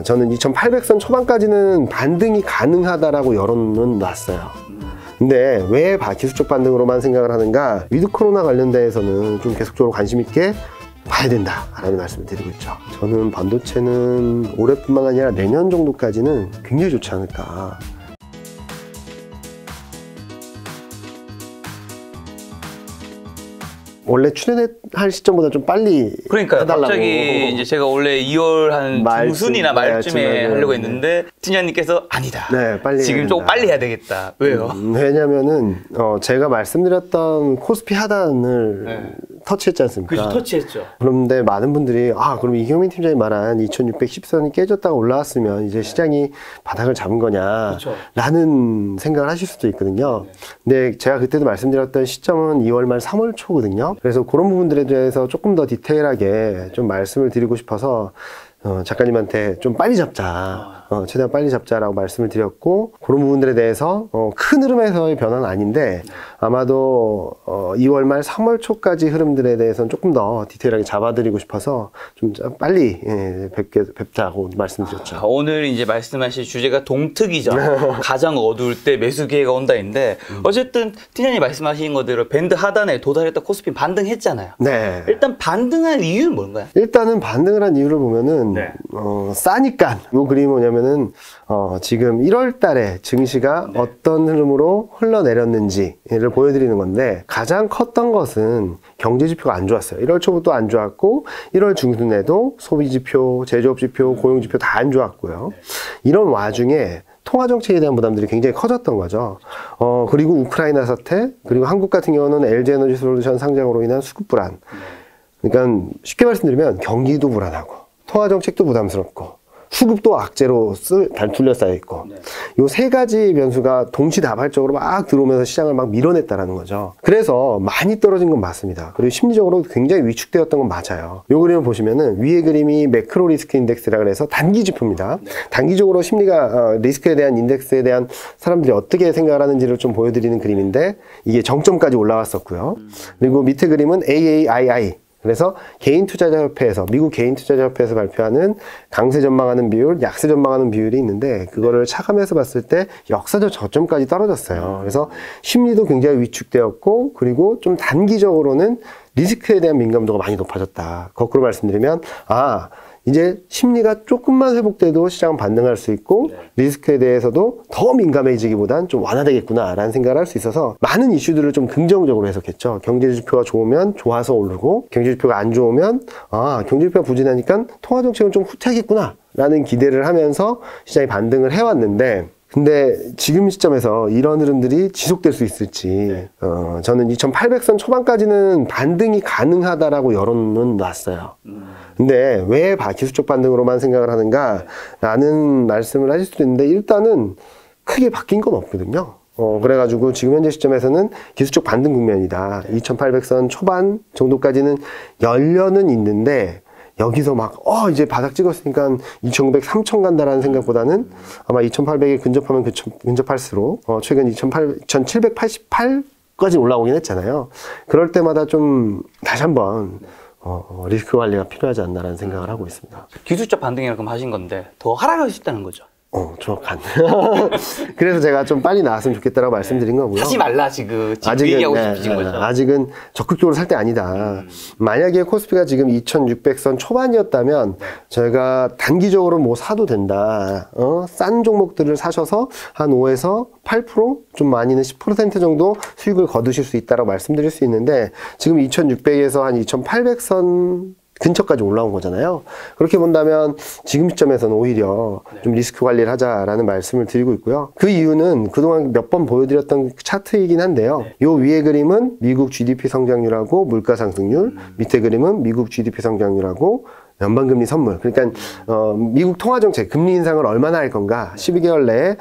저는 2800선 초반까지는 반등이 가능하다라고 여론은 놨어요. 근데 왜 기술적 반등으로만 생각을 하는가? 위드 코로나 관련돼서는 좀 계속적으로 관심 있게 봐야 된다라는 말씀을 드리고 있죠. 저는 반도체는 올해뿐만 아니라 내년 정도까지는 굉장히 좋지 않을까. 원래 출연할 시점보다 좀 빨리 그러니까요. 해달라고. 갑자기 이제 제가 원래 2월 한 중순이나 말쯤에 하려고 했는데 팀장님께서 아니다. 네, 빨리 지금 조금 빨리 해야 되겠다. 왜요? 왜냐면은 제가 말씀드렸던 코스피 하단을 터치했지 않습니까? 그죠, 터치했죠. 그런데 많은 분들이 그럼 이경민 팀장이 말한 2610선이 깨졌다가 올라왔으면 이제 시장이 바닥을 잡은 거냐 그쵸. 라는 생각을 하실 수도 있거든요. 근데 제가 그때도 말씀드렸던 시점은 2월 말 3월 초거든요. 그래서 그런 부분들에 대해서 조금 더 디테일하게 좀 말씀을 드리고 싶어서 작가님한테 좀 빨리 잡자, 최대한 빨리 잡자라고 말씀을 드렸고, 그런 부분들에 대해서 큰 흐름에서의 변화는 아닌데 아마도 2월 말 3월 초까지 흐름들에 대해서는 조금 더 디테일하게 잡아드리고 싶어서 좀 빨리 뵙자고 말씀드렸죠. 오늘 이제 말씀하신 주제가 동특이죠. 가장 어두울 때 매수 기회가 온다인데 어쨌든 팀장님 말씀하신 거대로 밴드 하단에 도달했다 코스피 반등했잖아요. 네. 일단 반등할 이유는 뭔가요? 일단은 반등을 한 이유를 보면은 싸니까. 요 그림이 뭐냐면은 지금 1월 달에 증시가 어떤 흐름으로 흘러내렸는지를 보여드리는 건데, 가장 컸던 것은 경제 지표가 안 좋았어요. 1월 초부터 안 좋았고 1월 중순에도 소비 지표, 제조업 지표, 고용 지표 다 안 좋았고요. 이런 와중에 통화 정책에 대한 부담들이 굉장히 커졌던 거죠. 그리고 우크라이나 사태, 그리고 한국 같은 경우는 LG에너지 솔루션 상장으로 인한 수급 불안. 그러니까 쉽게 말씀드리면 경기도 불안하고 통화 정책도 부담스럽고 수급도 악재로 둘러싸여 있고, 요 세 가지 변수가 동시다발적으로 막 들어오면서 시장을 막 밀어냈다라는 거죠. 그래서 많이 떨어진 건 맞습니다. 그리고 심리적으로 굉장히 위축되었던 건 맞아요. 요 그림을 보시면은 위에 그림이 매크로 리스크 인덱스라 그래서 단기 지표입니다. 단기적으로 심리가 리스크에 대한 인덱스에 대한 사람들이 어떻게 생각을 하는지를 좀 보여드리는 그림인데, 이게 정점까지 올라왔었고요. 그리고 밑에 그림은 AAII, 그래서 개인투자자협회에서, 미국 개인투자자협회에서 발표하는 강세 전망하는 비율, 약세 전망하는 비율이 있는데, 그거를 차감해서 봤을 때 역사적 저점까지 떨어졌어요. 그래서 심리도 굉장히 위축되었고, 그리고 좀 단기적으로는 리스크에 대한 민감도가 많이 높아졌다. 거꾸로 말씀드리면 이제 심리가 조금만 회복돼도 시장은 반등할 수 있고, 리스크에 대해서도 더 민감해지기보단 좀 완화되겠구나라는 생각을 할 수 있어서 많은 이슈들을 좀 긍정적으로 해석했죠. 경제지표가 좋으면 좋아서 오르고, 경제지표가 안 좋으면 경제지표가 부진하니까 통화정책은 좀 후퇴하겠구나라는 기대를 하면서 시장이 반등을 해왔는데, 근데 지금 시점에서 이런 흐름들이 지속될 수 있을지, 저는 2800선 초반까지는 반등이 가능하다라고 여론은 놨어요. 근데 왜 기술적 반등으로만 생각을 하는가 라는 말씀을 하실 수도 있는데, 일단은 크게 바뀐 건 없거든요. 그래가지고 지금 현재 시점에서는 기술적 반등 국면이다. 2800선 초반 정도까지는 열려는 있는데, 여기서 이제 바닥 찍었으니까 2900, 3000 간다라는 생각보다는 아마 2800에 근접하면 근접할수록, 최근 1788까지 올라오긴 했잖아요. 그럴 때마다 좀 다시 한번, 리스크 관리가 필요하지 않나라는 생각을 하고 있습니다. 기술적 반등이라고 하신 건데, 더 하락할 수 있다는 거죠? 정확한. 그래서 제가 좀 빨리 나왔으면 좋겠다라고 말씀드린 거고요. 하지 말라, 지금 얘기하고 싶으신 거죠? 아직은 적극적으로 살 때 아니다. 만약에 코스피가 지금 2600선 초반이었다면 저희가 단기적으로 사도 된다. 싼 종목들을 사셔서 한 5에서 8%, 좀 많이는 10% 정도 수익을 거두실 수 있다라고 말씀드릴 수 있는데, 지금 2600에서 한 2800선 근처까지 올라온 거잖아요. 그렇게 본다면 지금 시점에서는 오히려 좀 리스크 관리를 하자라는 말씀을 드리고 있고요. 그 이유는 그동안 몇 번 보여드렸던 차트이긴 한데요. 요 위에 그림은 미국 GDP 성장률하고 물가 상승률, 밑에 그림은 미국 GDP 성장률하고 연방금리 선물. 그러니까 미국 통화정책, 금리 인상을 얼마나 할 건가, 12개월 내에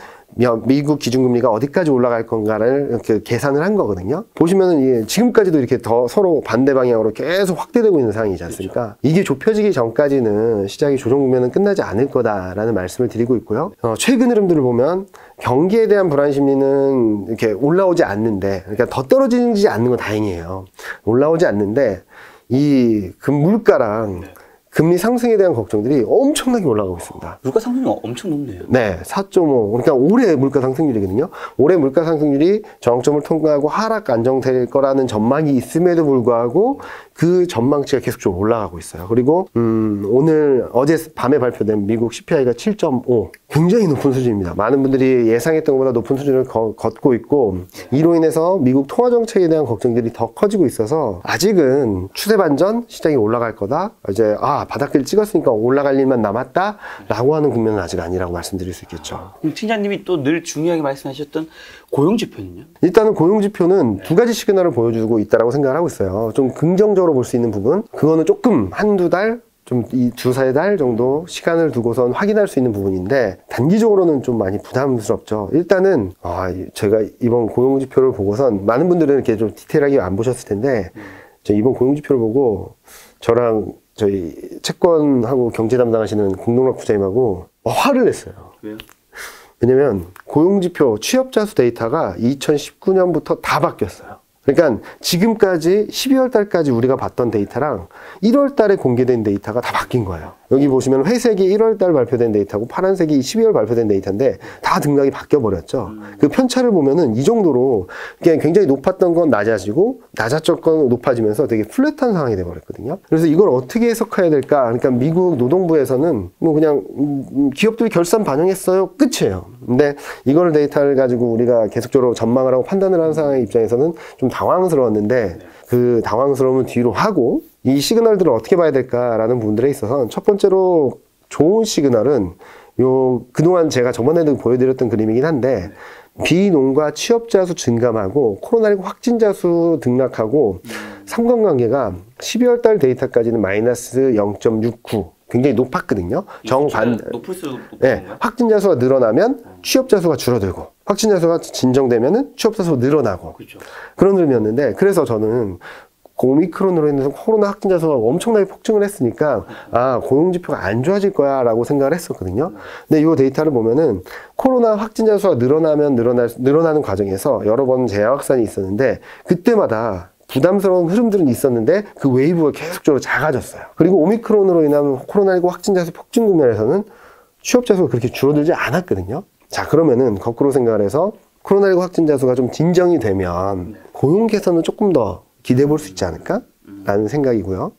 미국 기준금리가 어디까지 올라갈 건가를 이렇게 계산을 한 거거든요. 보시면은 지금까지도 이렇게 더 서로 반대 방향으로 계속 확대되고 있는 상황이지 않습니까? 그렇죠. 이게 좁혀지기 전까지는 시장의 조정 국면은 끝나지 않을 거다라는 말씀을 드리고 있고요. 최근 흐름들을 보면 경기에 대한 불안 심리는 이렇게 올라오지 않는데, 그러니까 더 떨어지지 않는 건 다행이에요. 올라오지 않는데 이 물가랑 금리 상승에 대한 걱정들이 엄청나게 올라가고 있습니다. 물가 상승이 엄청 높네요. 네, 4.5. 그러니까 올해 물가 상승률이거든요. 올해 물가 상승률이 저항점을 통과하고 하락 안정될 거라는 전망이 있음에도 불구하고 그 전망치가 계속적으로 올라가고 있어요. 그리고 어제 밤에 발표된 미국 CPI가 7.5. 굉장히 높은 수준입니다. 많은 분들이 예상했던 것보다 높은 수준을 걷고 있고, 이로 인해서 미국 통화 정책에 대한 걱정들이 더 커지고 있어서 아직은 추세 반전 시장이 올라갈 거다. 이제 바닥길 찍었으니까 올라갈 일만 남았다라고 하는 국면은 아직 아니라고 말씀드릴 수 있겠죠. 그럼 팀장님이 또 늘 중요하게 말씀하셨던 고용 지표는요? 일단은 고용 지표는 두 가지 시그널을 보여주고 있다라고 생각을 하고 있어요. 좀 긍정적으로 볼 수 있는 부분, 그거는 조금 한두 달, 좀 이 두세 달 정도 시간을 두고선 확인할 수 있는 부분인데, 단기적으로는 좀 많이 부담스럽죠. 일단은 제가 이번 고용 지표를 보고선 많은 분들은 이렇게 좀 디테일하게 안 보셨을 텐데, 저 이번 고용 지표를 보고 저랑 저희 채권하고 경제 담당하시는 공동락 부장님하고 화를 냈어요. 왜요? 왜냐면 고용지표 취업자 수 데이터가 2019년부터 다 바뀌었어요. 그러니까 지금까지 12월 달까지 우리가 봤던 데이터랑 1월 달에 공개된 데이터가 다 바뀐 거예요. 여기 보시면 회색이 1월 달 발표된 데이터고 파란색이 12월 발표된 데이터인데 다 등락이 바뀌어 버렸죠. 그 편차를 보면은 이 정도로 그냥 굉장히 높았던 건 낮아지고 낮았던 건 높아지면서 되게 플랫한 상황이 돼 버렸거든요. 그래서 이걸 어떻게 해석해야 될까? 그러니까 미국 노동부에서는 뭐 그냥 기업들이 결산 반영했어요. 끝이에요. 근데 이걸 데이터를 가지고 우리가 계속적으로 전망을 하고 판단을 하는 상황의 입장에서는 좀 당황스러웠는데, 그 당황스러움은 뒤로 하고 이 시그널들을 어떻게 봐야 될까라는 부분들에 있어서 첫 번째로 좋은 시그널은 그동안 제가 저번에도 보여드렸던 그림이긴 한데, 비농가 취업자 수 증감하고 코로나19 확진자 수 등락하고 상관관계가 12월 달 데이터까지는 마이너스 0.69, 굉장히 높았거든요. 높을수록 네, 확진자 수가 늘어나면 취업자 수가 줄어들고, 확진자 수가 진정되면은 취업자 수가 늘어나고, 그렇죠. 그런 흐름이었는데, 그래서 저는 오미크론으로 인해서 코로나 확진자 수가 엄청나게 폭증을 했으니까 고용지표가 안 좋아질 거야 라고 생각을 했었거든요. 근데 이 데이터를 보면은 코로나 확진자 수가 늘어나는 과정에서 여러 번 재해 확산이 있었는데, 그때마다 부담스러운 흐름들은 있었는데 그 웨이브가 계속적으로 작아졌어요. 그리고 오미크론으로 인한 코로나19 확진자 수 폭증 국면에서는 취업자 수가 그렇게 줄어들지 않았거든요. 자, 그러면은 거꾸로 생각을 해서 코로나19 확진자 수가 좀 진정이 되면 고용 개선은 조금 더 기대해 볼 수 있지 않을까? 라는 생각이고요.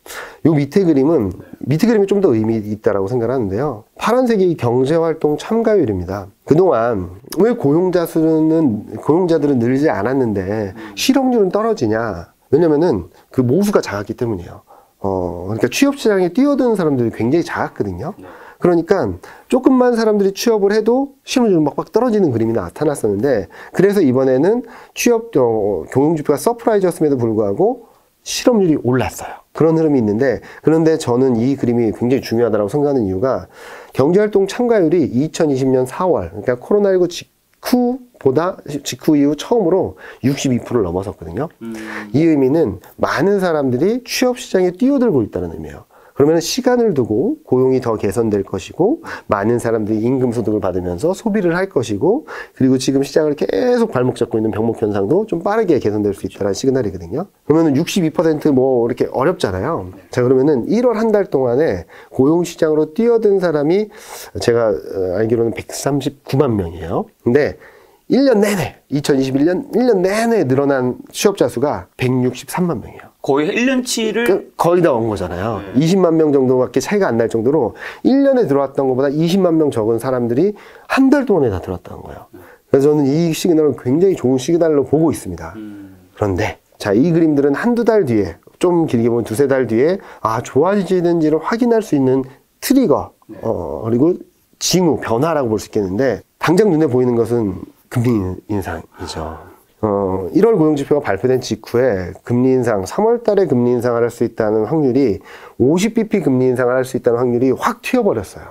요 밑에 그림이 좀 더 의미 있다라고 생각을 하는데요. 파란색이 경제활동 참가율입니다. 그동안 왜 고용자들은 늘지 않았는데 실업률은 떨어지냐? 왜냐면은 그 모수가 작았기 때문이에요. 그러니까 취업시장에 뛰어드는 사람들이 굉장히 작았거든요. 그러니까 조금만 사람들이 취업을 해도 실업률이 막 떨어지는 그림이 나타났었는데, 그래서 이번에는 고용지표가 서프라이즈였음에도 불구하고 실업률이 올랐어요. 그런 흐름이 있는데, 그런데 저는 이 그림이 굉장히 중요하다고 생각하는 이유가, 경제활동 참가율이 2020년 4월, 그러니까 코로나19 직후 이후 처음으로 62%를 넘어섰거든요. 이 의미는 많은 사람들이 취업시장에 뛰어들고 있다는 의미예요. 그러면 시간을 두고 고용이 더 개선될 것이고, 많은 사람들이 임금소득을 받으면서 소비를 할 것이고, 그리고 지금 시장을 계속 발목 잡고 있는 병목 현상도 좀 빠르게 개선될 수 있다는 시그널이거든요. 그러면은 62% 뭐 이렇게 어렵잖아요. 자, 그러면은 1월 한 달 동안에 고용시장으로 뛰어든 사람이 제가 알기로는 139만 명이에요. 근데 1년 내내, 2021년 1년 내내 늘어난 취업자 수가 163만 명이에요. 거의 1년치를 거의 다 온 거잖아요. 20만 명 정도밖에 차이가 안 날 정도로 1년에 들어왔던 것보다 20만 명 적은 사람들이 한 달 동안에 다 들어왔다는 거예요. 그래서 저는 이 시그널을 굉장히 좋은 시그널로 보고 있습니다. 그런데 자, 이 그림들은 한두 달 뒤에, 좀 길게 보면 두세 달 뒤에 좋아지는지를 확인할 수 있는 트리거, 그리고 징후, 변화라고 볼 수 있겠는데, 당장 눈에 보이는 것은 금리 인상이죠. 1월 고용지표가 발표된 직후에 금리 인상, 3월 달에 금리 인상을 할 수 있다는 확률이 50bp 금리 인상을 할 수 있다는 확률이 확 튀어버렸어요.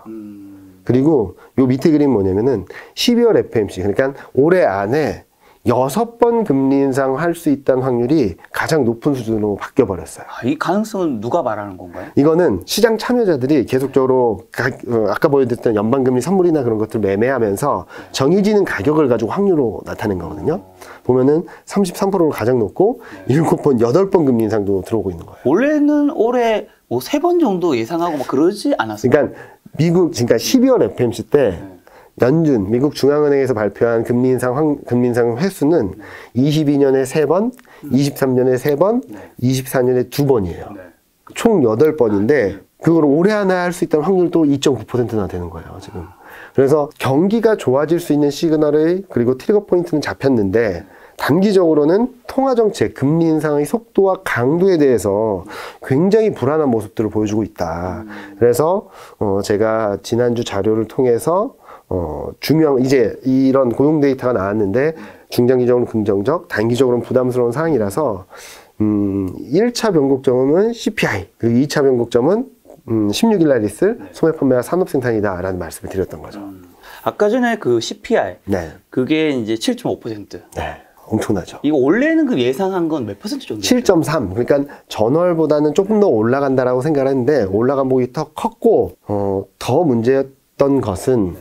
그리고 요 밑에 그림 뭐냐면은 12월 FMC, 그러니까 올해 안에 6번 금리 인상할 수 있다는 확률이 가장 높은 수준으로 바뀌어 버렸어요. 이 가능성은 누가 말하는 건가요? 이거는 시장 참여자들이 계속적으로 아까 보여드렸던 연방금리 선물이나 그런 것들 매매하면서 정해지는 가격을 가지고 확률로 나타낸 거거든요. 보면은 33%로 가장 높고 7번, 8번 금리 인상도 들어오고 있는 거예요. 원래는 올해 뭐 3번 정도 예상하고 막 그러지 않았어요? 그러니까 미국, 그러니까 12월 FMC 때 연준, 미국 중앙은행에서 발표한 금리 인상 횟수는 22년에 3번, 23년에 3번, 24년에 2번이에요. 총 8번인데 그걸 올해 안에 할 수 있다는 확률도 2.9%나 되는 거예요, 지금. 그래서 경기가 좋아질 수 있는 시그널의 그리고 트리거 포인트는 잡혔는데 단기적으로는 통화정책, 금리 인상의 속도와 강도에 대해서 굉장히 불안한 모습들을 보여주고 있다. 그래서 제가 지난주 자료를 통해서 이제 이런 고용 데이터가 나왔는데 중장기적으로는 긍정적, 단기적으로는 부담스러운 상황이라서 1차 변곡점은 CPI, 그리고 2차 변곡점은 16일 날 있을 소매 판매와 산업 생산이다라는 말씀을 드렸던 거죠. 아까 전에 그 CPI, 네. 그게 이제 7.5%. 네. 엄청나죠. 이거 원래는 그 예상한 건 몇 퍼센트 정도? 7.3. 그러니까 전월보다는 조금 더 올라간다라고 생각했는데 올라간 폭이 더 컸고 더 문제였던 것은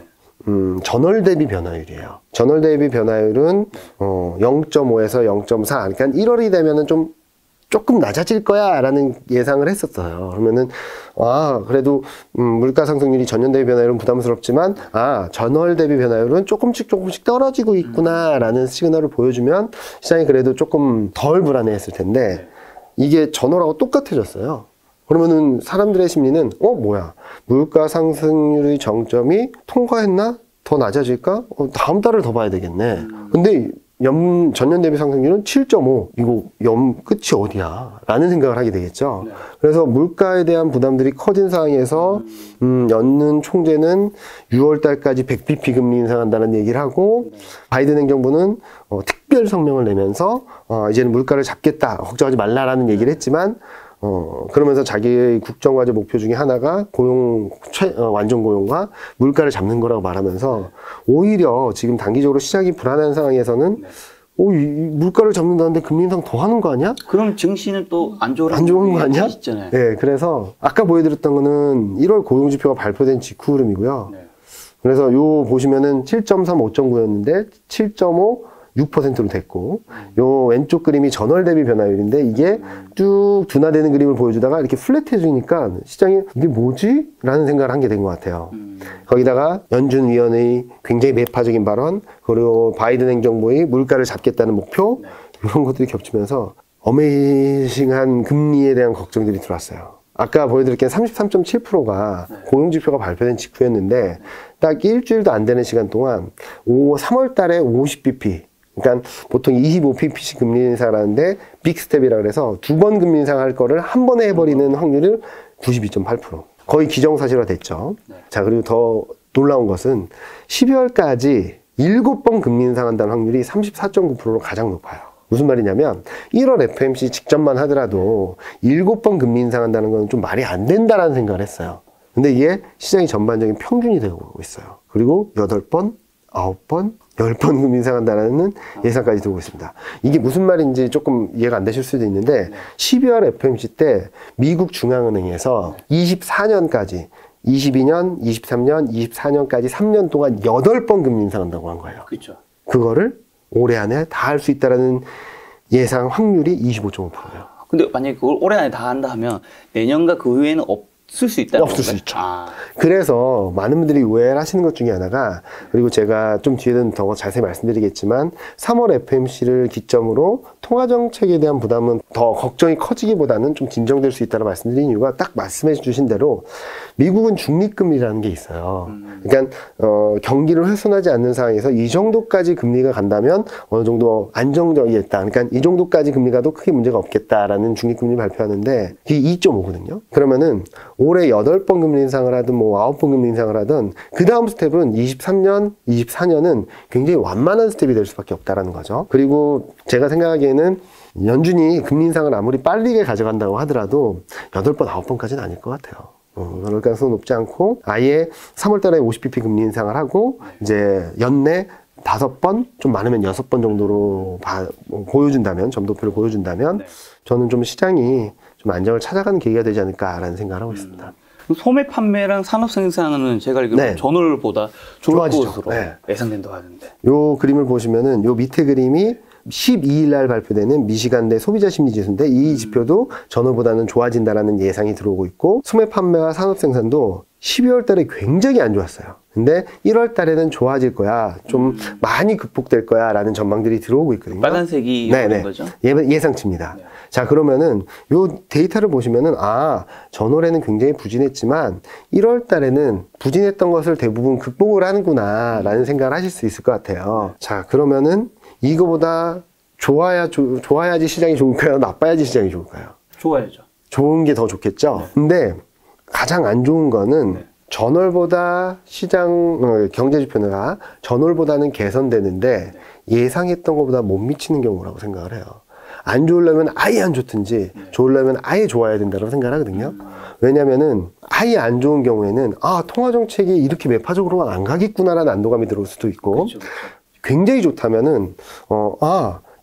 전월 대비 변화율이에요. 전월 대비 변화율은 0.5에서 0.4. 그러니까 1월이 되면은 조금 낮아질 거야 라는 예상을 했었어요. 그러면은 그래도 물가 상승률이 전년 대비 변화율은 부담스럽지만 전월 대비 변화율은 조금씩 떨어지고 있구나 라는 시그널을 보여주면 시장이 그래도 조금 덜 불안해했을 텐데 이게 전월하고 똑같아졌어요. 그러면은 사람들의 심리는 뭐야, 물가 상승률의 정점이 통과했나? 더 낮아질까? 다음 달을 더 봐야 되겠네. 근데 전년 대비 상승률은 7.5. 이거 끝이 어디야? 라는 생각을 하게 되겠죠. 네. 그래서 물가에 대한 부담들이 커진 상황에서 연준 총재는 6월 달까지 100bp 금리 인상한다는 얘기를 하고 바이든 행정부는 특별 성명을 내면서 이제는 물가를 잡겠다. 걱정하지 말라라는 얘기를 했지만 그러면서 자기의 국정과제 목표 중에 하나가 완전 고용과 물가를 잡는 거라고 말하면서 오히려 지금 단기적으로 시장이 불안한 상황에서는 물가를 잡는다는데 금리 인상 더 하는 거 아니야? 그럼 증시는 또 안 좋은 거 아니야? 네, 그래서 아까 보여드렸던 거는 1월 고용지표가 발표된 직후 흐름이고요. 네. 그래서 보시면은 7.3, 5.9였는데 7.5, 6%로 됐고 요 왼쪽 그림이 전월 대비 변화율인데 이게 쭉 둔화되는 그림을 보여주다가 이렇게 플랫해지니까 시장이 이게 뭐지? 라는 생각을 한 게 된 것 같아요. 거기다가 연준 위원의 굉장히 매파적인 발언 그리고 바이든 행정부의 물가를 잡겠다는 목표 이런 것들이 겹치면서 어메이징한 금리에 대한 걱정들이 들어왔어요. 아까 보여드릴게 33.7%가 고용지표가 발표된 직후였는데 딱 일주일도 안 되는 시간 동안 3월 달에 50bp 그러니까 보통 25pp씩 금리 인상을 하는데 빅스텝이라 그래서 2번 금리 인상할 거를 한 번에 해버리는 확률을 92.8%. 거의 기정사실화 됐죠. 자, 그리고 더 놀라운 것은 12월까지 7번 금리 인상한다는 확률이 34.9%로 가장 높아요. 무슨 말이냐면 1월 FMC 직전만 하더라도 7번 금리 인상한다는 건 좀 말이 안 된다라는 생각을 했어요. 근데 이게 시장이 전반적인 평균이 되고 있어요. 그리고 8번, 9번, 10번 금리 인상한다는 예상까지 들고 있습니다. 이게 무슨 말인지 조금 이해가 안 되실 수도 있는데 12월 FMC 때 미국 중앙은행에서 24년까지 22년, 23년, 24년까지 3년 동안 8번 금리 인상한다고 한 거예요. 그렇죠. 그거를 올해 안에 다 할 수 있다라는 예상 확률이 25.5%예요. 근데 만약에 그걸 올해 안에 다 한다 하면 내년과 그 후에는 없을 수 있다는 없을 수 있죠. 그래서 많은 분들이 오해를 하시는 것 중에 하나가 그리고 제가 좀 뒤에는 더 자세히 말씀드리겠지만 3월 FMC를 기점으로 통화정책에 대한 부담은 더 걱정이 커지기보다는 좀 진정될 수 있다고 말씀드린 이유가 딱 말씀해 주신 대로 미국은 중립금리라는 게 있어요. 그러니까 경기를 훼손하지 않는 상황에서 이 정도까지 금리가 간다면 어느 정도 안정적이겠다. 그러니까 이 정도까지 금리가 도 크게 문제가 없겠다라는 중립금리를 발표하는데 이게 2.5거든요. 그러면은 올해 8번 금리 인상을 하든 9번 금리 인상을 하든 그 다음 스텝은 23년, 24년은 굉장히 완만한 스텝이 될 수밖에 없다라는 거죠. 그리고 제가 생각하기에는 연준이 금리 인상을 아무리 빠르게 가져간다고 하더라도 8번, 9번까지는 아닐 것 같아요. 그럴 가능성은 높지 않고 아예 3월 달에 50bp 금리 인상을 하고 이제 연내 5번, 좀 많으면 6번 정도로 보여준다면, 점도표를 보여준다면 저는 좀 시장이 좀 안정을 찾아가는 계기가 되지 않을까라는 생각을 하고 있습니다. 소매 판매랑 산업 생산은 제가 알기로 전월보다 좋을 것으로 네. 예상된다고 하는데. 요 그림을 보시면은 요 밑에 그림이 12일 날 발표되는 미시간대 소비자 심리 지수인데 이 지표도 전월보다는 좋아진다라는 예상이 들어오고 있고 소매 판매와 산업 생산도 12월 달에 굉장히 안 좋았어요. 근데 1월 달에는 좋아질 거야. 좀 많이 극복될 거야 라는 전망들이 들어오고 있거든요. 빨간색이 있는 거죠? 예상치입니다. 네. 자, 그러면은 요 데이터를 보시면은 전월에는 굉장히 부진했지만 1월 달에는 부진했던 것을 대부분 극복을 하는구나 라는 생각을 하실 수 있을 것 같아요. 자, 그러면은 이거보다 좋아야지 시장이 좋을까요? 나빠야지 시장이 좋을까요? 좋아야죠. 좋은 게 더 좋겠죠? 네. 근데 가장 안 좋은 거는 네. 전월보다 경제지표가 전월보다는 개선되는데 예상했던 것보다 못 미치는 경우라고 생각을 해요. 안 좋으려면 아예 안 좋든지 좋으려면 아예 좋아야 된다고 생각을 하거든요. 왜냐면은 아예 안 좋은 경우에는 통화정책이 이렇게 매파적으로 안 가겠구나라는 안도감이 들어올 수도 있고 그렇죠. 굉장히 좋다면은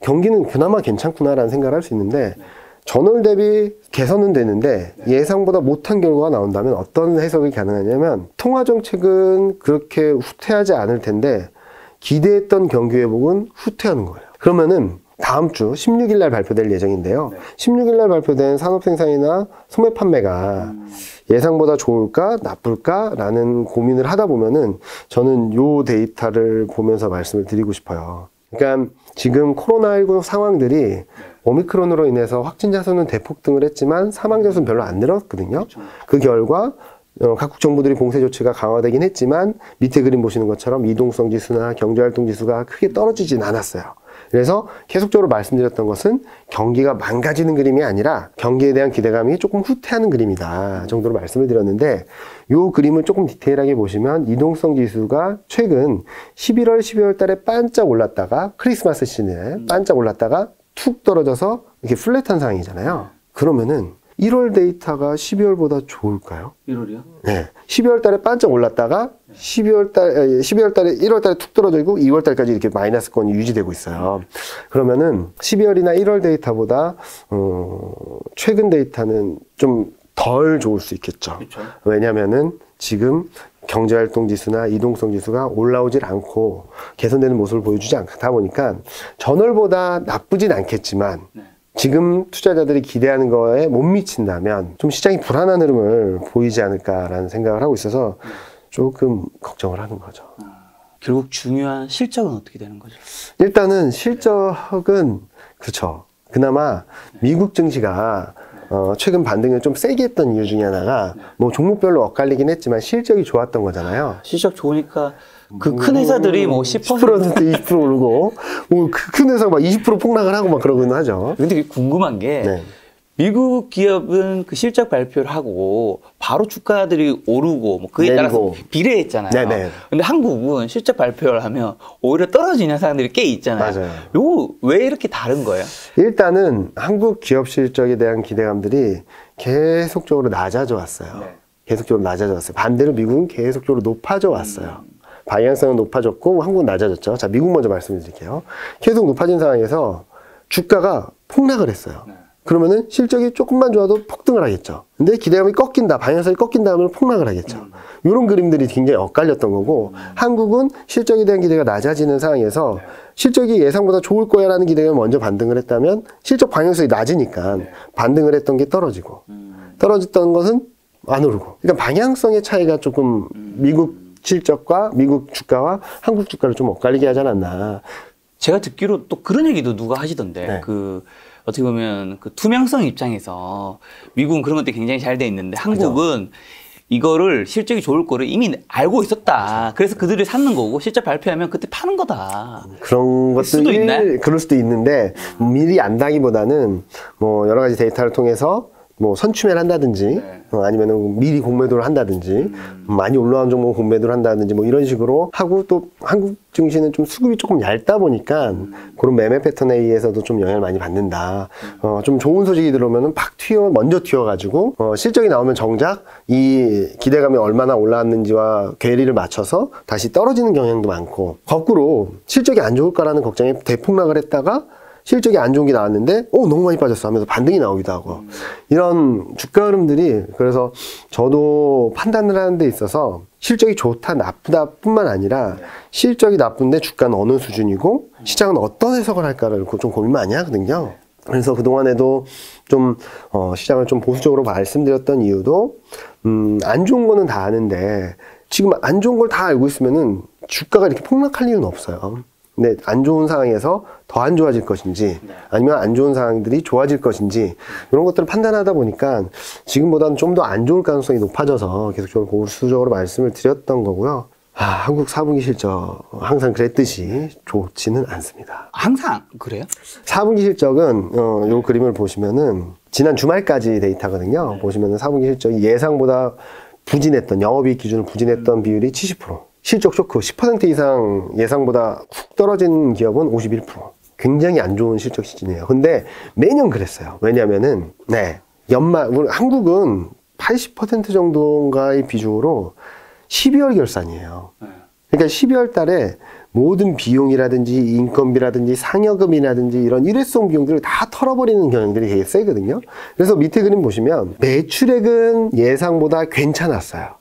경기는 그나마 괜찮구나라는 생각을 할 수 있는데 전월 대비 개선은 되는데 예상보다 못한 결과가 나온다면 어떤 해석이 가능하냐면 통화정책은 그렇게 후퇴하지 않을 텐데 기대했던 경기 회복은 후퇴하는 거예요. 그러면은 다음 주 16일 날 발표될 예정인데요. 16일 날 발표된 산업생산이나 소매 판매가 예상보다 좋을까 나쁠까 라는 고민을 하다 보면은 저는 요 데이터를 보면서 말씀을 드리고 싶어요. 그러니까 지금 코로나19 상황들이 오미크론으로 인해서 확진자 수는 대폭등을 했지만 사망자 수는 별로 안 늘었거든요. 그 결과 각국 정부들이 봉쇄 조치가 강화되긴 했지만 밑에 그림 보시는 것처럼 이동성 지수나 경제활동 지수가 크게 떨어지진 않았어요. 그래서 계속적으로 말씀드렸던 것은 경기가 망가지는 그림이 아니라 경기에 대한 기대감이 조금 후퇴하는 그림이다 정도로 말씀을 드렸는데 이 그림을 조금 디테일하게 보시면 이동성 지수가 최근 11월, 12월 달에 반짝 올랐다가 크리스마스 시즌에 반짝 올랐다가 툭 떨어져서 이렇게 플랫한 상황이잖아요. 그러면은 1월 데이터가 12월보다 좋을까요? 1월이요? 네. 12월 달에 반짝 올랐다가 1월 달에 툭 떨어지고 2월 달까지 이렇게 마이너스권이 유지되고 있어요. 그러면은 12월이나 1월 데이터보다 최근 데이터는 좀 덜 좋을 수 있겠죠. 그렇죠. 왜냐면은 지금 경제활동 지수나 이동성 지수가 올라오질 않고 개선되는 모습을 보여주지 않다 보니까 전월보다 나쁘진 않겠지만 지금 투자자들이 기대하는 거에 못 미친다면 좀 시장이 불안한 흐름을 보이지 않을까라는 생각을 하고 있어서 조금 걱정을 하는 거죠. 결국 중요한 실적은 어떻게 되는 거죠? 일단은 실적은 그렇죠. 그나마 미국 증시가 최근 반등을 좀 세게 했던 이유 중에 하나가 뭐 종목별로 엇갈리긴 했지만 실적이 좋았던 거잖아요. 실적 좋으니까 그 큰 회사들이 뭐 10% 20% 오르고 뭐 큰 회사가 막 20% 폭락을 하고 막 그러긴 하죠. 근데 궁금한 게 네. 미국 기업은 그 실적 발표를 하고 바로 주가들이 오르고 뭐 그에 따라서 비례했잖아요. 네네. 근데 한국은 실적 발표를 하면 오히려 떨어지는 상황들이 꽤 있잖아요. 맞아요. 요거 왜 이렇게 다른 거예요? 일단은 한국 기업 실적에 대한 기대감들이 계속적으로 낮아져 왔어요. 네. 계속적으로 낮아져 왔어요. 반대로 미국은 계속적으로 높아져 왔어요. 방향성은 높아졌고 한국은 낮아졌죠. 자, 미국 먼저 말씀을 드릴게요. 계속 높아진 상황에서 주가가 폭락을 했어요. 네. 그러면은 실적이 조금만 좋아도 폭등을 하겠죠. 근데 기대감이 꺾인다, 방향성이 꺾인다 하면 폭락을 하겠죠. 이런 그림들이 굉장히 엇갈렸던 거고 한국은 실적에 대한 기대가 낮아지는 상황에서 실적이 예상보다 좋을 거야 라는 기대가 먼저 반등을 했다면 실적 방향성이 낮으니까 반등을 했던 게 떨어지고 떨어졌던 것은 안 오르고. 그러니까 방향성의 차이가 조금 미국 실적과 미국 주가와 한국 주가를 좀 엇갈리게 하지 않았나. 제가 듣기로 또 그런 얘기도 누가 하시던데 네. 어떻게 보면 그 투명성 입장에서 미국은 그런 것들이 굉장히 잘 돼 있는데 한국은 이거를 실적이 좋을 거를 이미 알고 있었다. 그래서 그들이 사는 거고 실적 발표하면 그때 파는 거다. 그런 것도 있나요? 그럴 수도 있는데 미리 안다기보다는 뭐 여러 가지 데이터를 통해서 뭐 선추매를 한다든지 아니면 미리 공매도를 한다든지 많이 올라온 종목 공매도를 한다든지 뭐 이런 식으로 하고 또 한국 증시는 좀 수급이 조금 얇다 보니까 그런 매매 패턴에 의해서도 좀 영향을 많이 받는다. 좀 좋은 소식이 들어오면은 먼저 튀어가지고 실적이 나오면 정작 이 기대감이 얼마나 올라왔는지와 괴리를 맞춰서 다시 떨어지는 경향도 많고 거꾸로 실적이 안 좋을 거라는 걱정에 대폭락을 했다가 실적이 안 좋은 게 나왔는데 너무 많이 빠졌어 하면서 반등이 나오기도 하고 이런 주가 흐름들이, 그래서 저도 판단을 하는 데 있어서 실적이 좋다 나쁘다 뿐만 아니라 실적이 나쁜데 주가는 어느 수준이고 시장은 어떤 해석을 할까를 좀 고민 많이 하거든요. 그래서 그동안에도 좀 시장을 좀 보수적으로 말씀드렸던 이유도 안 좋은 거는 다 아는데 지금 안 좋은 걸 다 알고 있으면은 주가가 이렇게 폭락할 이유는 없어요. 근데 안 좋은 상황에서 더 안 좋아질 것인지 아니면 안 좋은 상황들이 좋아질 것인지 이런 것들을 판단하다 보니까 지금보다는 좀 더 안 좋을 가능성이 높아져서 계속 보수적으로 말씀을 드렸던 거고요. 한국 4분기 실적 항상 그랬듯이 좋지는 않습니다. 항상 그래요? 4분기 실적은 요 그림을 보시면은 지난 주말까지 데이터거든요. 보시면은 4분기 실적이 예상보다 부진했던, 영업이익 기준으로 부진했던 비율이 70%. 실적 쇼크 10% 이상 예상보다 훅 떨어진 기업은 51%. 굉장히 안 좋은 실적 시즌이에요. 근데 매년 그랬어요. 왜냐면은, 연말, 한국은 80% 정도인가의 비중으로 12월 결산이에요. 그러니까 12월 달에 모든 비용이라든지 인건비라든지 상여금이라든지 이런 일회성 비용들을 다 털어버리는 경향들이 되게 세거든요. 그래서 밑에 그림 보시면 매출액은 예상보다 괜찮았어요.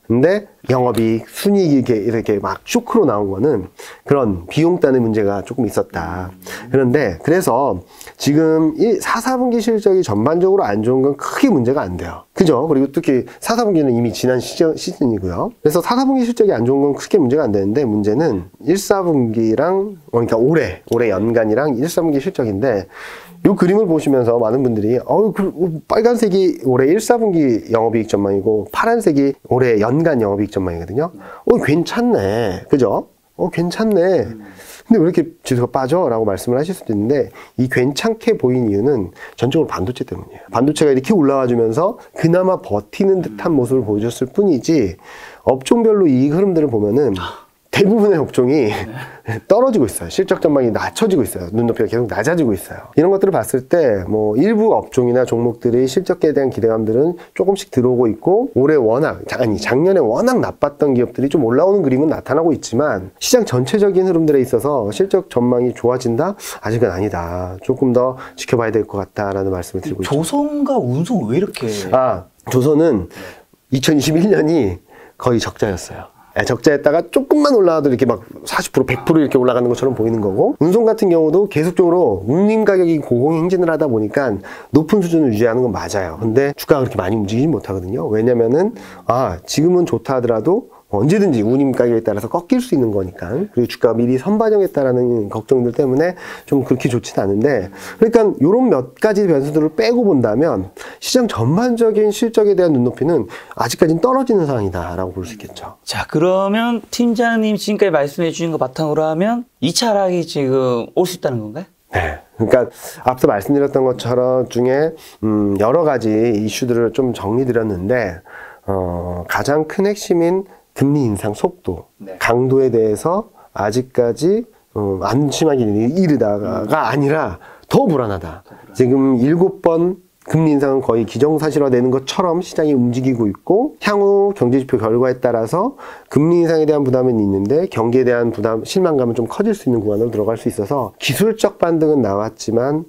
근데 영업이익, 순이익이 이렇게 막 쇼크로 나온 거는 그런 비용 따는 문제가 조금 있었다. 그런데 그래서 지금 4분기 실적이 전반적으로 안 좋은 건 크게 문제가 안 돼요. 그죠? 그리고 특히 4분기는 이미 지난 시즌이고요. 그래서 4분기 실적이 안 좋은 건 크게 문제가 안 되는데 문제는 4분기랑 그러니까 올해 연간이랑 4분기 실적인데 이 그림을 보시면서 많은 분들이 빨간색이 올해 4분기 영업이익 전망이고 파란색이 올해 연간 영업이익 전망이거든요. 괜찮네. 그죠? 괜찮네. 근데 왜 이렇게 지수가 빠져? 라고 말씀을 하실 수도 있는데 이 괜찮게 보인 이유는 전적으로 반도체 때문이에요. 반도체가 이렇게 올라와 주면서 그나마 버티는 듯한 모습을 보여줬을 뿐이지 업종별로 이 흐름들을 보면은 대부분의 업종이 떨어지고 있어요. 실적 전망이 낮춰지고 있어요. 눈높이가 계속 낮아지고 있어요. 이런 것들을 봤을 때 일부 업종이나 종목들의 실적에 대한 기대감들은 조금씩 들어오고 있고 올해 작년에 워낙 나빴던 기업들이 좀 올라오는 그림은 나타나고 있지만 시장 전체적인 흐름들에 있어서 실적 전망이 좋아진다? 아직은 아니다. 조금 더 지켜봐야 될 것 같다라는 말씀을 드리고 있죠. 조선과 운송 왜 이렇게? 조선은 2021년이 거의 적자였어요. 적자였다가 조금만 올라와도 이렇게 막 40%, 100% 이렇게 올라가는 것처럼 보이는 거고 운송 같은 경우도 계속적으로 운임 가격이 고공행진을 하다 보니까 높은 수준을 유지하는 건 맞아요. 근데 주가가 그렇게 많이 움직이지 못하거든요. 왜냐면은 지금은 좋다 하더라도 언제든지 운임 가격에 따라서 꺾일 수 있는 거니까. 그리고 주가가 미리 선반영했다라는 걱정들 때문에 좀 그렇게 좋지는 않은데 그러니까 이런 몇 가지 변수들을 빼고 본다면 시장 전반적인 실적에 대한 눈높이는 아직까지는 떨어지는 상황이다라고 볼 수 있겠죠. 자, 그러면 팀장님 지금까지 말씀해 주신 거 바탕으로 하면 2차 하락이 지금 올 수 있다는 건가요? 네. 그러니까 앞서 말씀드렸던 것처럼 중에 여러 가지 이슈들을 좀 정리드렸는데 가장 큰 핵심인 금리 인상 속도, 강도에 대해서 아직까지 안심하기 이르다가 아니라 더 불안하다. 지금 7번 금리 인상은 거의 기정사실화되는 것처럼 시장이 움직이고 있고 향후 경제지표 결과에 따라서 금리 인상에 대한 부담은 있는데 경기에 대한 실망감은 좀 커질 수 있는 구간으로 들어갈 수 있어서 기술적 반등은 나왔지만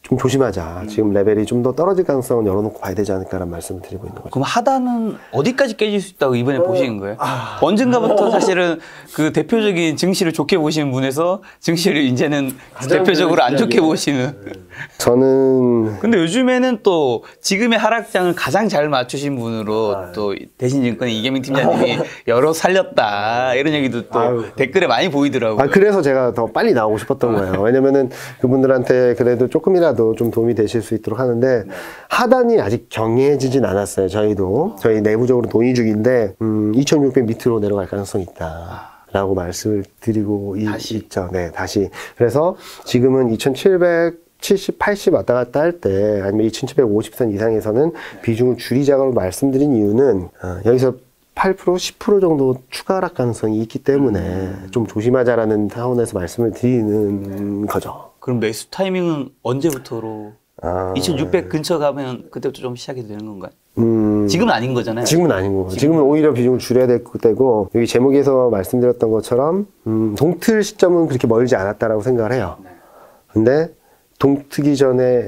좀 조심하자. 지금 레벨이 좀 더 떨어질 가능성은 열어놓고 봐야 되지 않을까라는 말씀을 드리고 있는 거죠. 그럼 하단은 어디까지 깨질 수 있다고 이번에 보시는 거예요? 언젠가부터 사실은 그 대표적인 증시를 좋게 보시는 분에서 증시를 이제는 대표적으로 안 좋게 보시는. 저는 근데 요즘에는 또 지금의 하락장을 가장 잘 맞추신 분으로 또 대신증권의 이계민 팀장님이 여러 살렸다 이런 얘기도 또 댓글에 많이 보이더라고요. 그래서 제가 더 빨리 나오고 싶었던 거예요. 왜냐면은 그분들한테 그래도 조금이라도 좀 도움이 되실 수 있도록 하는데 하단이 아직 정해지진 않았어요. 저희 내부적으로 논의 중인데 2600 밑으로 내려갈 가능성이 있다. 라고 말씀을 드리고 있죠. 네, 다시. 그래서 지금은 2770, 80 왔다 갔다 할 때 아니면 2750선 이상에서는 비중을 줄이자고 말씀드린 이유는 여기서 8%, 10% 정도 추가 하락 가능성이 있기 때문에 좀 조심하자라는 차원에서 말씀을 드리는 거죠. 그럼 매수 타이밍은 언제부터로? 2600 근처 가면 그때부터 좀 시작이 되는 건가요? 지금은 아닌 거잖아요. 지금은 아닌 거고. 지금은 오히려 비중을 줄여야 될 때고 여기 제목에서 말씀드렸던 것처럼 동틀 시점은 그렇게 멀지 않았다라고 생각을 해요. 근데 동트기 전에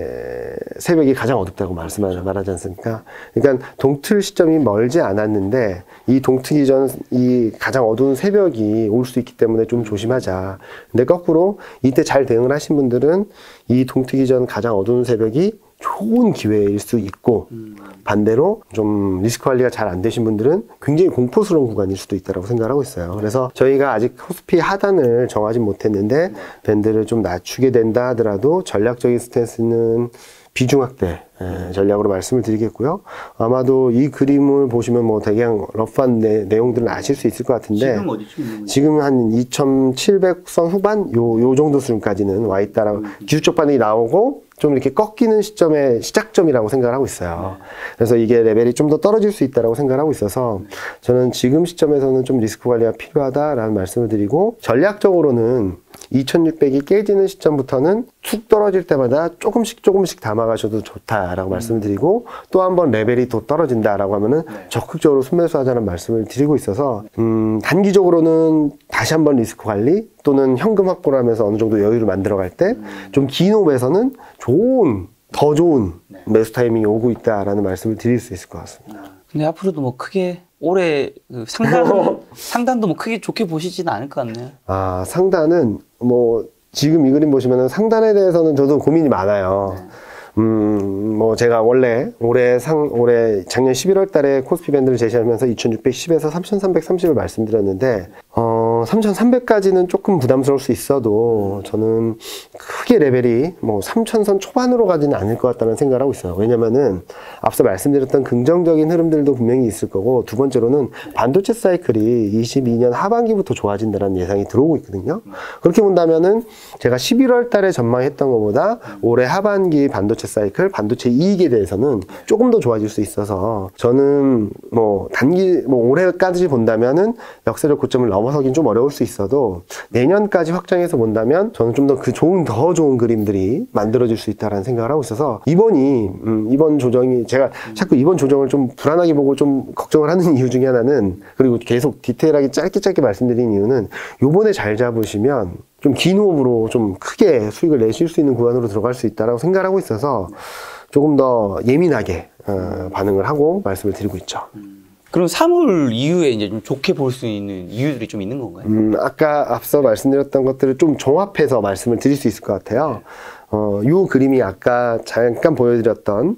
새벽이 가장 어둡다고 말하지 않습니까? 그러니까 동틀 시점이 멀지 않았는데 이 동트기 전 이 가장 어두운 새벽이 올 수 있기 때문에 좀 조심하자. 근데 거꾸로 이때 잘 대응을 하신 분들은 이 동트기 전 가장 어두운 새벽이 좋은 기회일 수 있고 반대로 좀 리스크 관리가 잘 안 되신 분들은 굉장히 공포스러운 구간일 수도 있다고 생각하고 있어요. 그래서 저희가 아직 코스피 하단을 정하지 못했는데 밴드를 좀 낮추게 된다 하더라도 전략적인 스탠스는 비중 확대 전략으로 말씀을 드리겠고요. 아마도 이 그림을 보시면 뭐 대강 러프한 내용들은 아실 수 있을 것 같은데 지금 어디쯤 있는 거예요? 지금 한 2700선 후반 요 정도 수준까지는 와 있다라고 기술적 반응이 나오고 좀 이렇게 꺾이는 시점의 시작점이라고 생각을 하고 있어요. 그래서 이게 레벨이 좀 더 떨어질 수 있다고 생각을 하고 있어서 저는 지금 시점에서는 좀 리스크 관리가 필요하다라는 말씀을 드리고 전략적으로는 2600이 깨지는 시점부터는 툭 떨어질 때마다 조금씩 담아가셔도 좋다라고 말씀을 드리고 또 한 번 레벨이 더 떨어진다라고 하면은 적극적으로 순매수하자는 말씀을 드리고 있어서 단기적으로는 다시 한번 리스크 관리 또는 현금 확보를 하면서 어느 정도 여유를 만들어갈 때 좀 긴 호흡에서는 더 좋은 매수 타이밍이 오고 있다라는 말씀을 드릴 수 있을 것 같습니다. 근데 앞으로도 뭐 크게 올해 그 상단도 뭐 크게 좋게 보시지는 않을 것 같네요. 아, 상단은 뭐 지금 이 그림 보시면은 상단에 대해서는 저도 고민이 많아요. 뭐 제가 원래 올해 작년 11월 달에 코스피 밴드를 제시하면서 2610에서 3330을 말씀드렸는데 3300까지는 조금 부담스러울 수 있어도 저는 크게 레벨이 뭐 3000선 초반으로 가지는 않을 것 같다는 생각을 하고 있어요. 왜냐면은 앞서 말씀드렸던 긍정적인 흐름들도 분명히 있을 거고 두 번째로는 반도체 사이클이 22년 하반기부터 좋아진다는 예상이 들어오고 있거든요. 그렇게 본다면은 제가 11월 달에 전망했던 것보다 올해 하반기 반도체 사이클, 반도체 이익에 대해서는 조금 더 좋아질 수 있어서 저는 뭐 올해까지 본다면은 역사적 고점을 넘어서긴 좀 어려울 수 있어도 내년까지 확장해서 본다면 저는 좀 더 더 좋은 그림들이 만들어질 수 있다라는 생각을 하고 있어서 이번 조정이 제가 자꾸 이번 조정을 좀 불안하게 보고 좀 걱정을 하는 이유 중에 하나는 그리고 계속 디테일하게 짧게 말씀드린 이유는 요번에 잘 잡으시면 좀 긴 호흡으로 좀 크게 수익을 내실 수 있는 구간으로 들어갈 수 있다라고 생각을 하고 있어서 조금 더 예민하게 반응을 하고 말씀을 드리고 있죠. 그럼 3월 이후에 이제 좀 좋게 볼 수 있는 이유들이 좀 있는 건가요? 아까 앞서 말씀드렸던 것들을 좀 종합해서 말씀을 드릴 수 있을 것 같아요. 요 그림이 아까 잠깐 보여드렸던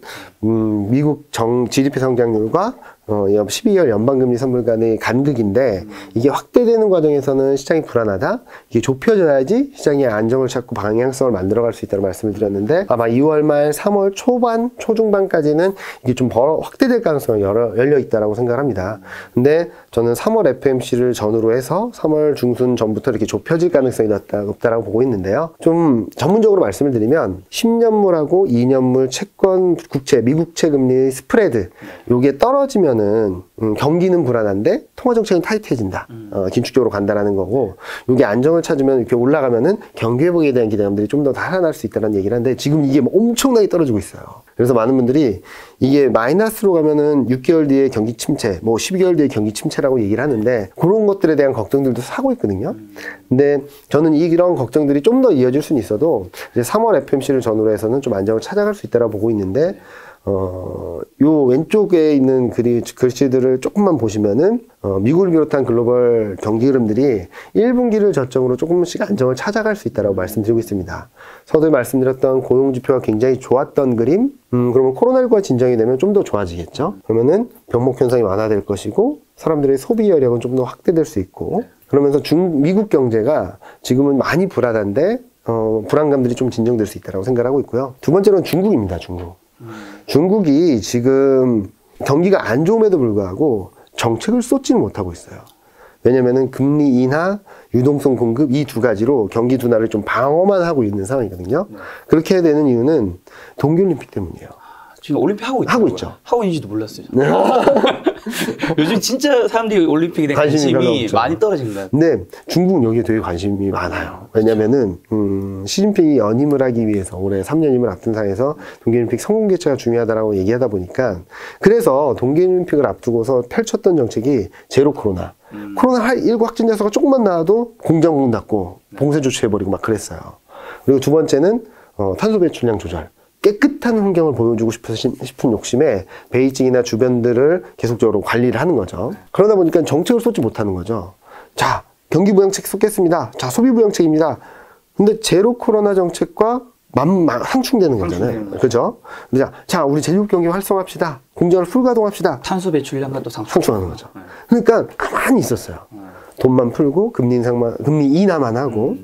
미국 GDP 성장률과 12개월 연방금리 선물 간의 간극인데 이게 확대되는 과정에서는 시장이 불안하다. 이게 좁혀져야지 시장이 안정을 찾고 방향성을 만들어갈 수 있다는 말씀을 드렸는데 아마 2월 말 3월 초중반까지는 이게 좀 확대될 가능성이 열려 있다라고 생각합니다. 근데 저는 3월 FMC를 전후로 해서 3월 중순 전부터 이렇게 좁혀질 가능성이 높다라고 보고 있는데요. 좀 전문적으로 말씀을 드리면 10년물하고 2년물 채권 국채 미국채 금리 스프레드 요게 떨어지면은 경기는 불안한데 통화 정책은 타이트해진다. 긴축적으로 간다라는 거고 이게 안정을 찾으면 이렇게 올라가면은 경기 회복에 대한 기대감들이 좀 더 살아날 수 있다는 얘기를 하는데 지금 이게 엄청나게 떨어지고 있어요. 그래서 많은 분들이 이게 마이너스로 가면은 6개월 뒤에 경기 침체, 뭐 12개월 뒤에 경기 침체라고 얘기를 하는데 그런 것들에 대한 걱정들도 사고 있거든요. 근데 저는 이런 걱정들이 좀 더 이어질 수는 있어도 이제 3월 FMC를 전후로 해서는 좀 안정을 찾아갈 수 있다고 보고 있는데 요 왼쪽에 있는 글씨들을 조금만 보시면은, 미국을 비롯한 글로벌 경기 흐름들이 1분기를 저점으로 조금씩 안정을 찾아갈 수 있다고 말씀드리고 있습니다. 서두에 말씀드렸던 고용지표가 굉장히 좋았던 그림, 그러면 코로나19가 진정이 되면 좀 더 좋아지겠죠? 그러면은 병목 현상이 완화될 것이고, 사람들의 소비 여력은 좀 더 확대될 수 있고, 그러면서 미국 경제가 지금은 많이 불안한데, 불안감들이 좀 진정될 수 있다고 생각하고 있고요. 두 번째로는 중국입니다, 중국이 지금 경기가 안 좋음에도 불구하고 정책을 쏟지는 못하고 있어요. 왜냐면은 금리 인하, 유동성 공급 이 두 가지로 경기 둔화를 좀 방어만 하고 있는 상황이거든요. 그렇게 되는 이유는 동계올림픽 때문이에요. 지금 올림픽 하고 있죠. 하고 있는지도 몰랐어요. 요즘 진짜 사람들이 올림픽에 대한 관심이 많이 떨어진 것 같아요. 근데 중국은 여기에 되게 관심이 많아요. 왜냐면은 시진핑이 연임을 하기 위해서 올해 3년임을 앞둔 상황에서 동계올림픽 성공 개최가 중요하다라고 얘기하다 보니까 그래서 동계올림픽을 앞두고서 펼쳤던 정책이 제로 코로나. 코로나19 확진자 수가 조금만 나와도 공장 문 닫고 봉쇄 조치해버리고 막 그랬어요. 그리고 두 번째는 탄소 배출량 조절, 깨끗한 환경을 보여주고 싶은 욕심에 베이징이나 주변들을 계속적으로 관리를 하는 거죠. 그러다 보니까 정책을 쏟지 못하는 거죠. 자, 경기부양책 쏟겠습니다. 자, 소비부양책입니다. 근데 제로 코로나 정책과 상충되는 거잖아요. 그죠? 자, 우리 제조업 경기 활성화합시다. 공장을 풀가동합시다. 탄소 배출량과 또 상충하는 거죠. 그러니까 가만히 있었어요. 돈만 풀고 금리 인하만 하고.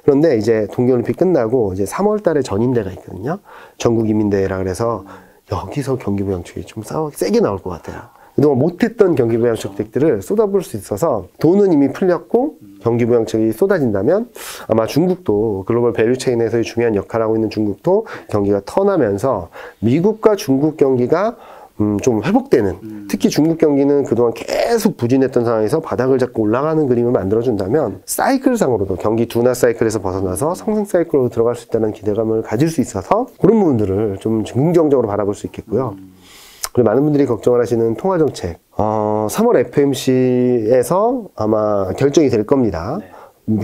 그런데 이제 동계올림픽 끝나고 이제 3월 달에 전임대가 있거든요. 전국 이민대회라 그래서 여기서 경기부양책이 좀 세게 나올 것 같아요. 그동안 못했던 경기부양책들을 쏟아부을 수 있어서 돈은 이미 풀렸고 경기부양책이 쏟아진다면 아마 중국도 글로벌 밸류체인에서의 중요한 역할을 하고 있는 중국도 경기가 턴하면서 미국과 중국 경기가 좀 회복되는, 특히 중국 경기는 그동안 계속 부진했던 상황에서 바닥을 잡고 올라가는 그림을 만들어준다면 사이클상으로도 경기 둔화 사이클에서 벗어나서 상승 사이클로 들어갈 수 있다는 기대감을 가질 수 있어서 그런 부분들을 좀 긍정적으로 바라볼 수 있겠고요. 그리고 많은 분들이 걱정을 하시는 통화정책, 3월 FMC에서 아마 결정이 될 겁니다.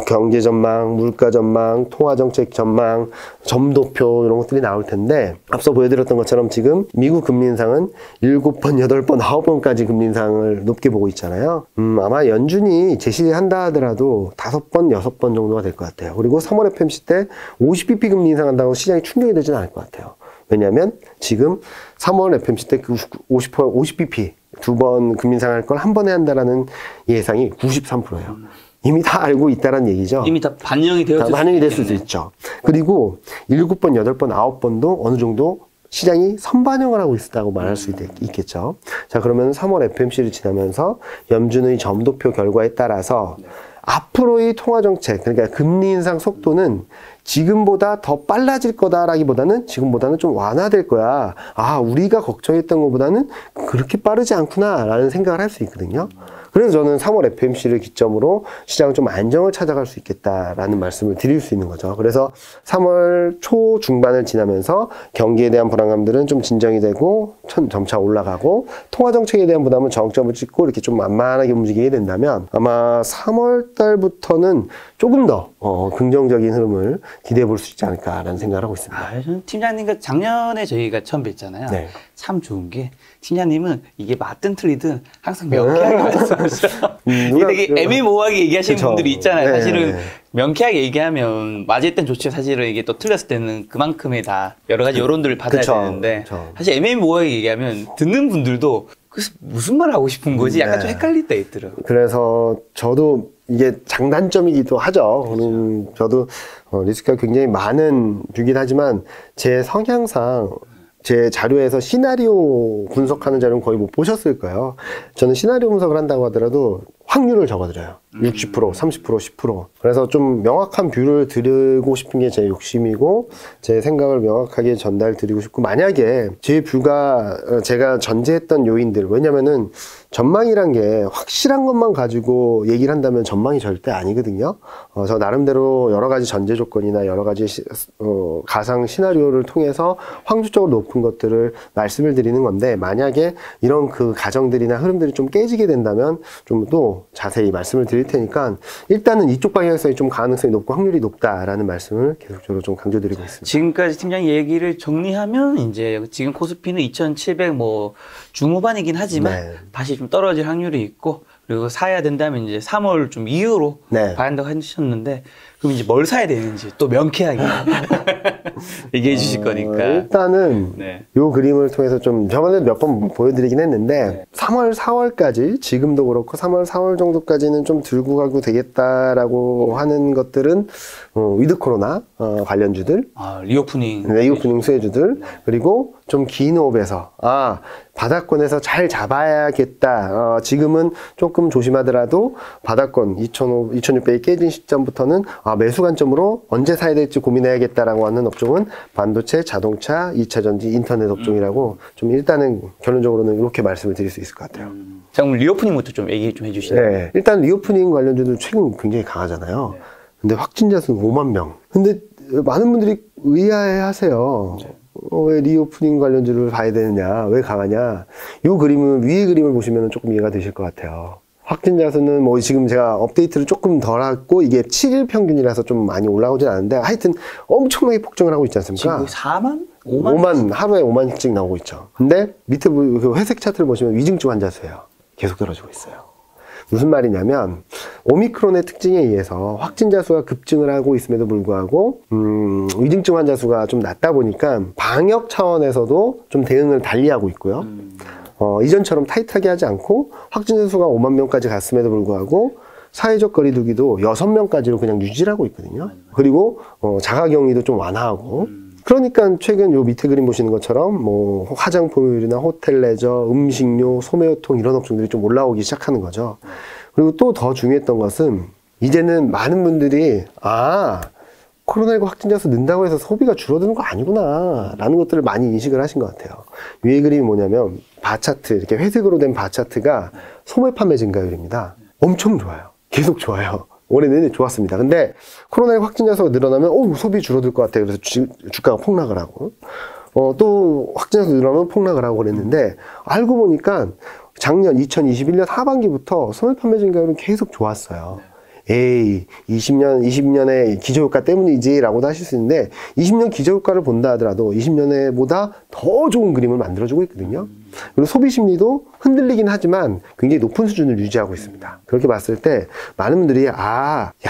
경제 전망, 물가 전망, 통화정책 전망, 점도표 이런 것들이 나올 텐데 앞서 보여드렸던 것처럼 지금 미국 금리 인상은 7번, 8번, 9번까지 금리 인상을 높게 보고 있잖아요. 아마 연준이 제시한다 하더라도 5번, 6번 정도가 될 것 같아요. 그리고 3월 FMC 때 50bp 금리 인상한다고 시장이 충격이 되지는 않을 것 같아요. 왜냐하면 지금 3월 FMC 때 50bp 2번 금리 인상할 걸 한 번에 한다라는 예상이 93%예요. 이미 다 알고 있다는 얘기죠. 이미 다 반영이 될 수도 있죠. 그리고 7번, 8번, 9번도 어느 정도 시장이 선반영을 하고 있다고 말할 수 있겠죠. 자, 그러면 3월 FMC를 지나면서 연준의 점도표 결과에 따라서 앞으로의 통화정책, 그러니까 금리 인상 속도는 지금보다 더 빨라질 거다라기보다는 지금보다는 좀 완화될 거야. 우리가 걱정했던 것보다는 그렇게 빠르지 않구나라는 생각을 할 수 있거든요. 그래서 저는 3월 FMC를 기점으로 시장은 좀 안정을 찾아갈 수 있겠다라는 말씀을 드릴 수 있는 거죠. 그래서 3월 초 중반을 지나면서 경기에 대한 불안감들은 좀 진정이 되고 점차 올라가고 통화정책에 대한 부담은 정점을 찍고 이렇게 좀 만만하게 움직이게 된다면 아마 3월 달부터는 조금 더 긍정적인 흐름을 기대해 볼 수 있지 않을까라는 생각을 하고 있습니다. 저는 팀장님과 작년에 저희가 처음 뵀잖아요. 네. 참 좋은 게 팀장님은 이게 맞든 틀리든 항상 명쾌하게 말씀하셔. 이게 되게 애매모호하게 얘기하시는 그쵸. 분들이 있잖아요. 네. 사실은 명쾌하게 얘기하면 맞을 땐 좋죠. 사실은 이게 또 틀렸을 때는 그만큼의 다 여러 가지 여론들을 받아야 되는데 사실 애매모호하게 얘기하면 듣는 분들도 그래서 무슨 말 하고 싶은 거지? 약간 좀 헷갈릴 때 있더라고요. 그래서 저도 이게 장단점이기도 하죠. 저도 리스크가 굉장히 많은 뷰긴 하지만 제 성향상 제 자료에서 시나리오 분석하는 자료는 거의 못 보셨을 거예요. 저는 시나리오 분석을 한다고 하더라도 확률을 적어드려요. 60%, 30%, 10%. 그래서 좀 명확한 뷰를 드리고 싶은 게 제 욕심이고 제 생각을 명확하게 전달드리고 싶고 만약에 제 뷰가 제가 전제했던 요인들 왜냐면은 전망이란 게 확실한 것만 가지고 얘기를 한다면 전망이 절대 아니거든요. 저 나름대로 여러 가지 전제 조건이나 여러 가지 가상 시나리오를 통해서 확률적으로 높은 것들을 말씀을 드리는 건데 만약에 이런 그 가정들이나 흐름들이 좀 깨지게 된다면 좀 또 자세히 말씀을 드릴 테니까 일단은 이쪽 방향성이 좀 가능성이 높고 확률이 높다라는 말씀을 계속적으로 좀 강조드리고 있습니다. 지금까지 팀장 얘기를 정리하면 이제 지금 코스피는 2,700 중후반이긴 하지만 다시 좀 떨어질 확률이 있고 그리고 사야 된다면 이제 3월 좀 이후로 봐야 한다고 하셨는데 그럼 이제 뭘 사야 되는지 또 명쾌하게 얘기해 주실 거니까 일단은 요 그림을 통해서 좀 저번에 몇 번 보여드리긴 했는데 3월 4월까지 지금도 그렇고 3월 4월 정도까지는 좀 들고 가도 되겠다라고 하는 것들은 위드 코로나 관련주들 리오프닝 수혜주들 그리고 좀 긴 호흡에서 바닥권에서 잘 잡아야겠다. 지금은 조금 조심하더라도 바닥권 2,600이 깨진 시점부터는 매수 관점으로 언제 사야 될지 고민해야겠다라고 하는 업종은 반도체, 자동차, 2차전지, 인터넷 업종이라고 좀 일단은 결론적으로는 이렇게 말씀을 드릴 수 있을 것 같아요. 자, 그럼 리오프닝부터 좀 얘기 좀 해주시나요? 네. 일단 리오프닝 관련주들 최근 굉장히 강하잖아요. 근데 확진자 수는 5만 명. 근데 많은 분들이 의아해 하세요. 왜 리오프닝 관련주를 봐야 되느냐, 왜 강하냐. 이 그림은, 위의 그림을 보시면 조금 이해가 되실 것 같아요. 확진자 수는 뭐 지금 제가 업데이트를 조금 덜 했고 이게 7일 평균이라서 좀 많이 올라오진 않은데 하여튼 엄청나게 폭증을 하고 있지 않습니까? 지금 4만? 5만? 5만, 하루에 5만씩 나오고 있죠. 근데 밑에 그 회색 차트를 보시면 위중증 환자 수예요. 계속 떨어지고 있어요. 무슨 말이냐면 오미크론의 특징에 의해서 확진자 수가 급증을 하고 있음에도 불구하고 위중증 환자 수가 좀 낮다 보니까 방역 차원에서도 좀 대응을 달리하고 있고요. 이전처럼 타이트하게 하지 않고 확진자 수가 5만 명까지 갔음에도 불구하고 사회적 거리두기도 6명까지로 그냥 유지를 하고 있거든요. 그리고 자가격리도 좀 완화하고 그러니까 최근 요 밑에 그림 보시는 것처럼 뭐 화장품이나 호텔 레저, 음식료, 소매유통 이런 업종들이 좀 올라오기 시작하는 거죠. 그리고 또 더 중요했던 것은 이제는 많은 분들이 코로나19 확진자 수 는다고 해서 소비가 줄어드는 거 아니구나 라는 것들을 많이 인식을 하신 것 같아요. 위에 그림이 뭐냐면 바차트, 이렇게 회색으로 된 바차트가 소매 판매 증가율입니다. 엄청 좋아요. 계속 좋아요. 올해 내내 좋았습니다. 근데 코로나19 확진자 수가 늘어나면 소비 줄어들 것 같아요. 그래서 주가가 폭락을 하고 또 확진자 수 늘어나면 폭락을 하고 그랬는데 알고 보니까 작년 2021년 하반기부터 소매 판매 증가율은 계속 좋았어요. 에이 20년의 기저효과 때문이지 라고도 하실 수 있는데 20년 기저효과를 본다 하더라도 20년에보다 더 좋은 그림을 만들어주고 있거든요. 그리고 소비 심리도 흔들리긴 하지만 굉장히 높은 수준을 유지하고 있습니다. 그렇게 봤을 때 많은 분들이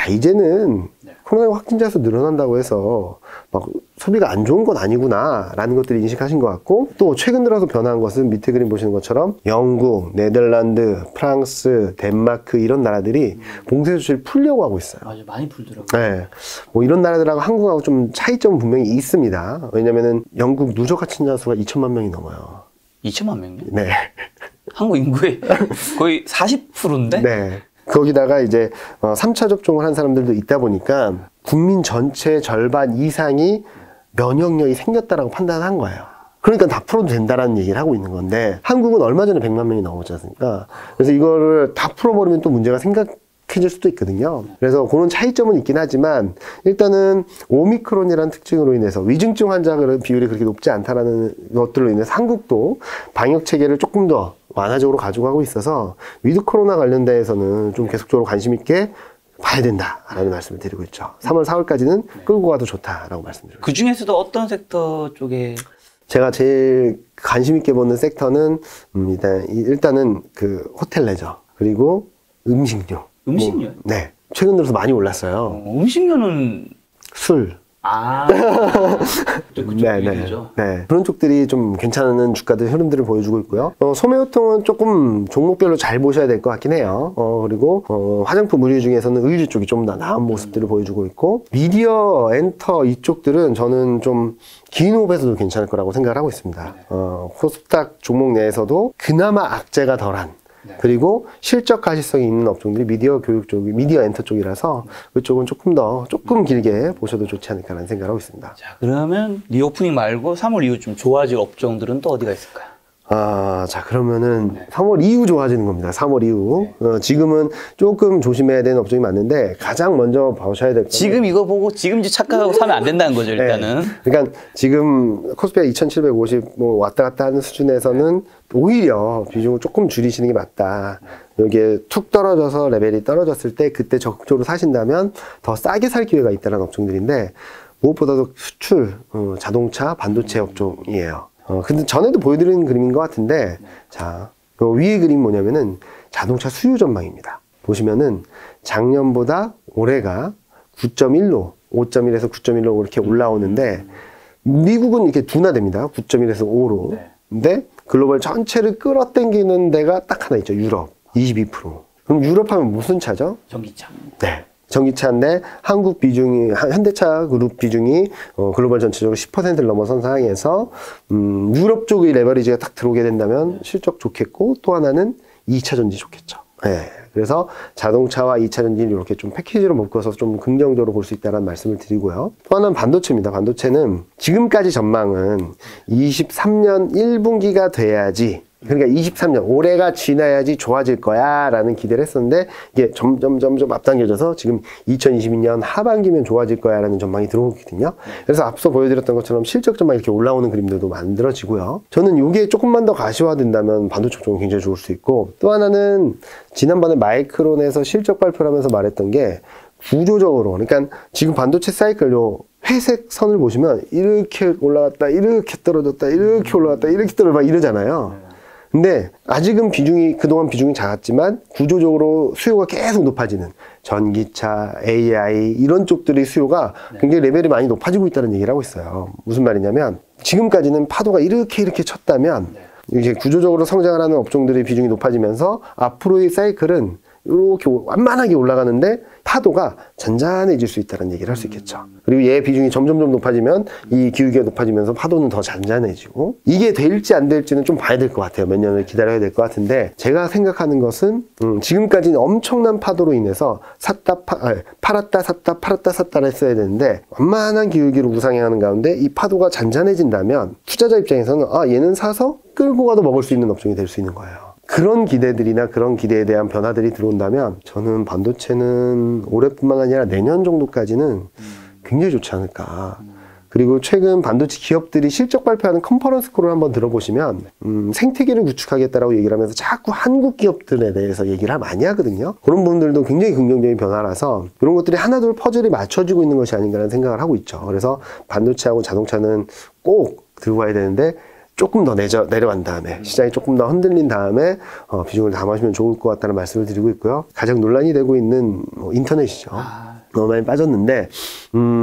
이제는 코로나19 확진자 수 늘어난다고 해서 막 소비가 안 좋은 건 아니구나 라는 것들을 인식하신 것 같고 또 최근 들어서 변화한 것은 밑에 그림 보시는 것처럼 영국, 네덜란드, 프랑스, 덴마크 이런 나라들이 봉쇄 조치를 풀려고 하고 있어요. 맞아요. 많이 풀더라고요. 네. 뭐 이런 나라들하고 한국하고 좀 차이점은 분명히 있습니다. 왜냐면은 영국 누적 확진자 수가 2천만 명이 넘어요. 2천만 명이요? 네. 한국 인구의 거의 40%인데? 네. 거기다가 이제 3차 접종을 한 사람들도 있다 보니까 국민 전체 절반 이상이 면역력이 생겼다라고 판단한 거예요. 그러니까 다 풀어도 된다라는 얘기를 하고 있는 건데 한국은 얼마 전에 100만 명이 넘었지 않습니까? 그래서 이거를 다 풀어버리면 또 문제가 생각해질 수도 있거든요. 그래서 그런 차이점은 있긴 하지만 일단은 오미크론이라는 특징으로 인해서 위중증 환자 비율이 그렇게 높지 않다라는 것들로 인해서 한국도 방역 체계를 조금 더 완화적으로 가지고 가고 있어서 위드 코로나 관련돼서는 좀 계속적으로 관심 있게 봐야 된다라는 말씀을 드리고 있죠. 3월, 4월까지는 끌고 가도 좋다라고 말씀드리고 그 중에서도 어떤 섹터 쪽에 제가 제일 관심 있게 보는 섹터는 일단은 그 호텔 레저 그리고 음식료. 음식료? 네. 최근 들어서 많이 올랐어요. 음식료는 술. 네. 그런 쪽들이 좀 괜찮은 주가들 흐름들을 보여주고 있고요. 소매유통은 조금 종목별로 잘 보셔야 될 것 같긴 해요. 그리고 화장품 의류 중에서는 의류 쪽이 좀 더 나은 모습들을 보여주고 있고 미디어, 엔터 이쪽들은 저는 좀 긴 호흡에서도 괜찮을 거라고 생각을 하고 있습니다. 코스닥 종목 내에서도 그나마 악재가 덜한 그리고 실적 가시성이 있는 업종들이 미디어 교육 쪽이, 미디어 엔터 쪽이라서 그쪽은 조금 길게 보셔도 좋지 않을까라는 생각을 하고 있습니다. 자, 그러면 리오프닝 말고 3월 이후 좀 좋아질 업종들은 또 어디가 있을까요? 자, 그러면은 3월 이후 좋아지는 겁니다. 3월 이후. 지금은 조금 조심해야 되는 업종이 많은데 가장 먼저 보셔야 될 거는 지금 이거 보고 지금지 착각하고 사면 안 된다는 거죠, 일단은. 네. 그러니까 지금 코스피가 2750 뭐 왔다 갔다 하는 수준에서는 오히려 비중을 조금 줄이시는 게 맞다. 여기에 툭 떨어져서 레벨이 떨어졌을 때 그때 적극적으로 사신다면 더 싸게 살 기회가 있다는 업종들인데 무엇보다도 수출, 자동차, 반도체 업종이에요. 근데 전에도 보여드린 그림인 것 같은데, 자, 그 위에 그림 뭐냐면은 자동차 수요 전망입니다. 보시면은 작년보다 올해가 9.1로, 5.1에서 9.1로 이렇게 올라오는데, 미국은 이렇게 둔화됩니다. 9.1에서 5로. 근데 글로벌 전체를 끌어당기는 데가 딱 하나 있죠. 유럽. 22%. 그럼 유럽 하면 무슨 차죠? 전기차. 네. 전기차인데 한국 비중이 현대차 그룹 비중이 글로벌 전체적으로 10%를 넘어선 상황에서 유럽 쪽의 레버리지가 딱 들어오게 된다면 실적 좋겠고 또 하나는 2차 전지 좋겠죠. 네. 그래서 자동차와 2차 전지를 이렇게 좀 패키지로 묶어서 좀 긍정적으로 볼 수 있다는 말씀을 드리고요. 또 하나는 반도체입니다. 반도체는 지금까지 전망은 23년 1분기가 돼야지 그러니까 23년 올해가 지나야지 좋아질 거야 라는 기대를 했었는데 이게 점점 앞당겨져서 지금 2022년 하반기면 좋아질 거야 라는 전망이 들어오거든요. 그래서 앞서 보여드렸던 것처럼 실적 전망이 이렇게 올라오는 그림들도 만들어지고요. 저는 이게 조금만 더 가시화된다면 반도체 쪽은 굉장히 좋을 수 있고, 또 하나는 지난번에 마이크론에서 실적 발표를 하면서 말했던 게 구조적으로, 그러니까 지금 반도체 사이클요 회색 선을 보시면 이렇게 올라갔다 이렇게 떨어졌다 이렇게 올라갔다 이렇게 떨어졌다 이러잖아요. 근데 아직은 그동안 비중이 작았지만 구조적으로 수요가 계속 높아지는 전기차, AI 이런 쪽들의 수요가 굉장히 레벨이 많이 높아지고 있다는 얘기를 하고 있어요. 무슨 말이냐면 지금까지는 파도가 이렇게 쳤다면 이제 구조적으로 성장을 하는 업종들의 비중이 높아지면서 앞으로의 사이클은 이렇게 완만하게 올라가는데 파도가 잔잔해질 수 있다는 얘기를 할 수 있겠죠. 그리고 얘 비중이 점점 높아지면 이 기울기가 높아지면서 파도는 더 잔잔해지고, 이게 될지 안 될지는 좀 봐야 될 것 같아요. 몇 년을 기다려야 될 것 같은데, 제가 생각하는 것은 지금까지는 엄청난 파도로 인해서 팔았다 샀다 했어야 되는데 완만한 기울기로 우상향하는 가운데 이 파도가 잔잔해진다면 투자자 입장에서는 얘는 사서 끌고 가도 먹을 수 있는 업종이 될 수 있는 거예요. 그런 기대들이나 그런 기대에 대한 변화들이 들어온다면 저는 반도체는 올해뿐만 아니라 내년 정도까지는 굉장히 좋지 않을까. 그리고 최근 반도체 기업들이 실적 발표하는 컨퍼런스 콜을 한번 들어보시면 생태계를 구축하겠다라고 얘기를 하면서 자꾸 한국 기업들에 대해서 얘기를 많이 하거든요. 그런 부분들도 굉장히 긍정적인 변화라서 그런 것들이 하나둘 퍼즐이 맞춰지고 있는 것이 아닌가라는 생각을 하고 있죠. 그래서 반도체하고 자동차는 꼭 들고 가야 되는데 조금 더 내려간 다음에, 시장이 조금 더 흔들린 다음에 비중을 담아주면 좋을 것 같다는 말씀을 드리고 있고요. 가장 논란이 되고 있는 인터넷이죠. 너무 많이 빠졌는데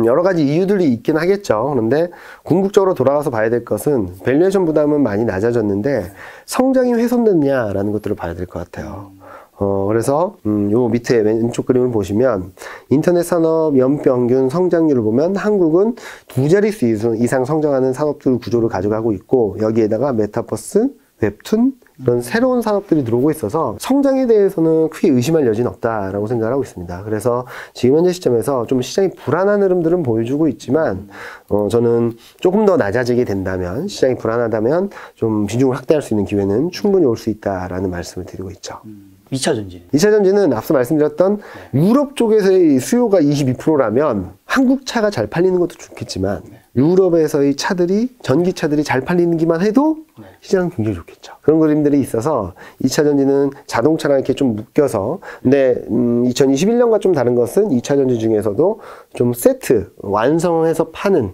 여러 가지 이유들이 있긴 하겠죠. 그런데 궁극적으로 돌아가서 봐야 될 것은 밸류에이션 부담은 많이 낮아졌는데 성장이 훼손됐냐라는 것들을 봐야 될 것 같아요. 그래서 요 밑에 왼쪽 그림을 보시면 인터넷 산업 연평균 성장률을 보면 한국은 2자릿수 이상 성장하는 산업들 구조를 가져가고 있고, 여기에다가 메타버스, 웹툰 이런 새로운 산업들이 들어오고 있어서 성장에 대해서는 크게 의심할 여지는 없다라고 생각을 하고 있습니다. 그래서 지금 현재 시점에서 좀 시장이 불안한 흐름들은 보여주고 있지만 저는 조금 더 낮아지게 된다면, 시장이 불안하다면 좀 비중을 확대할 수 있는 기회는 충분히 올 수 있다라는 말씀을 드리고 있죠. 2차 전지. 2차 전지는 앞서 말씀드렸던 유럽 쪽에서의 수요가 22%라면 한국 차가 잘 팔리는 것도 좋겠지만 유럽에서의 전기차들이 잘 팔리는 기만 해도 시장은 굉장히 좋겠죠. 그런 그림들이 있어서 2차 전지는 자동차랑 이렇게 좀 묶여서, 근데 2021년과 좀 다른 것은 2차 전지 중에서도 좀 세트 완성해서 파는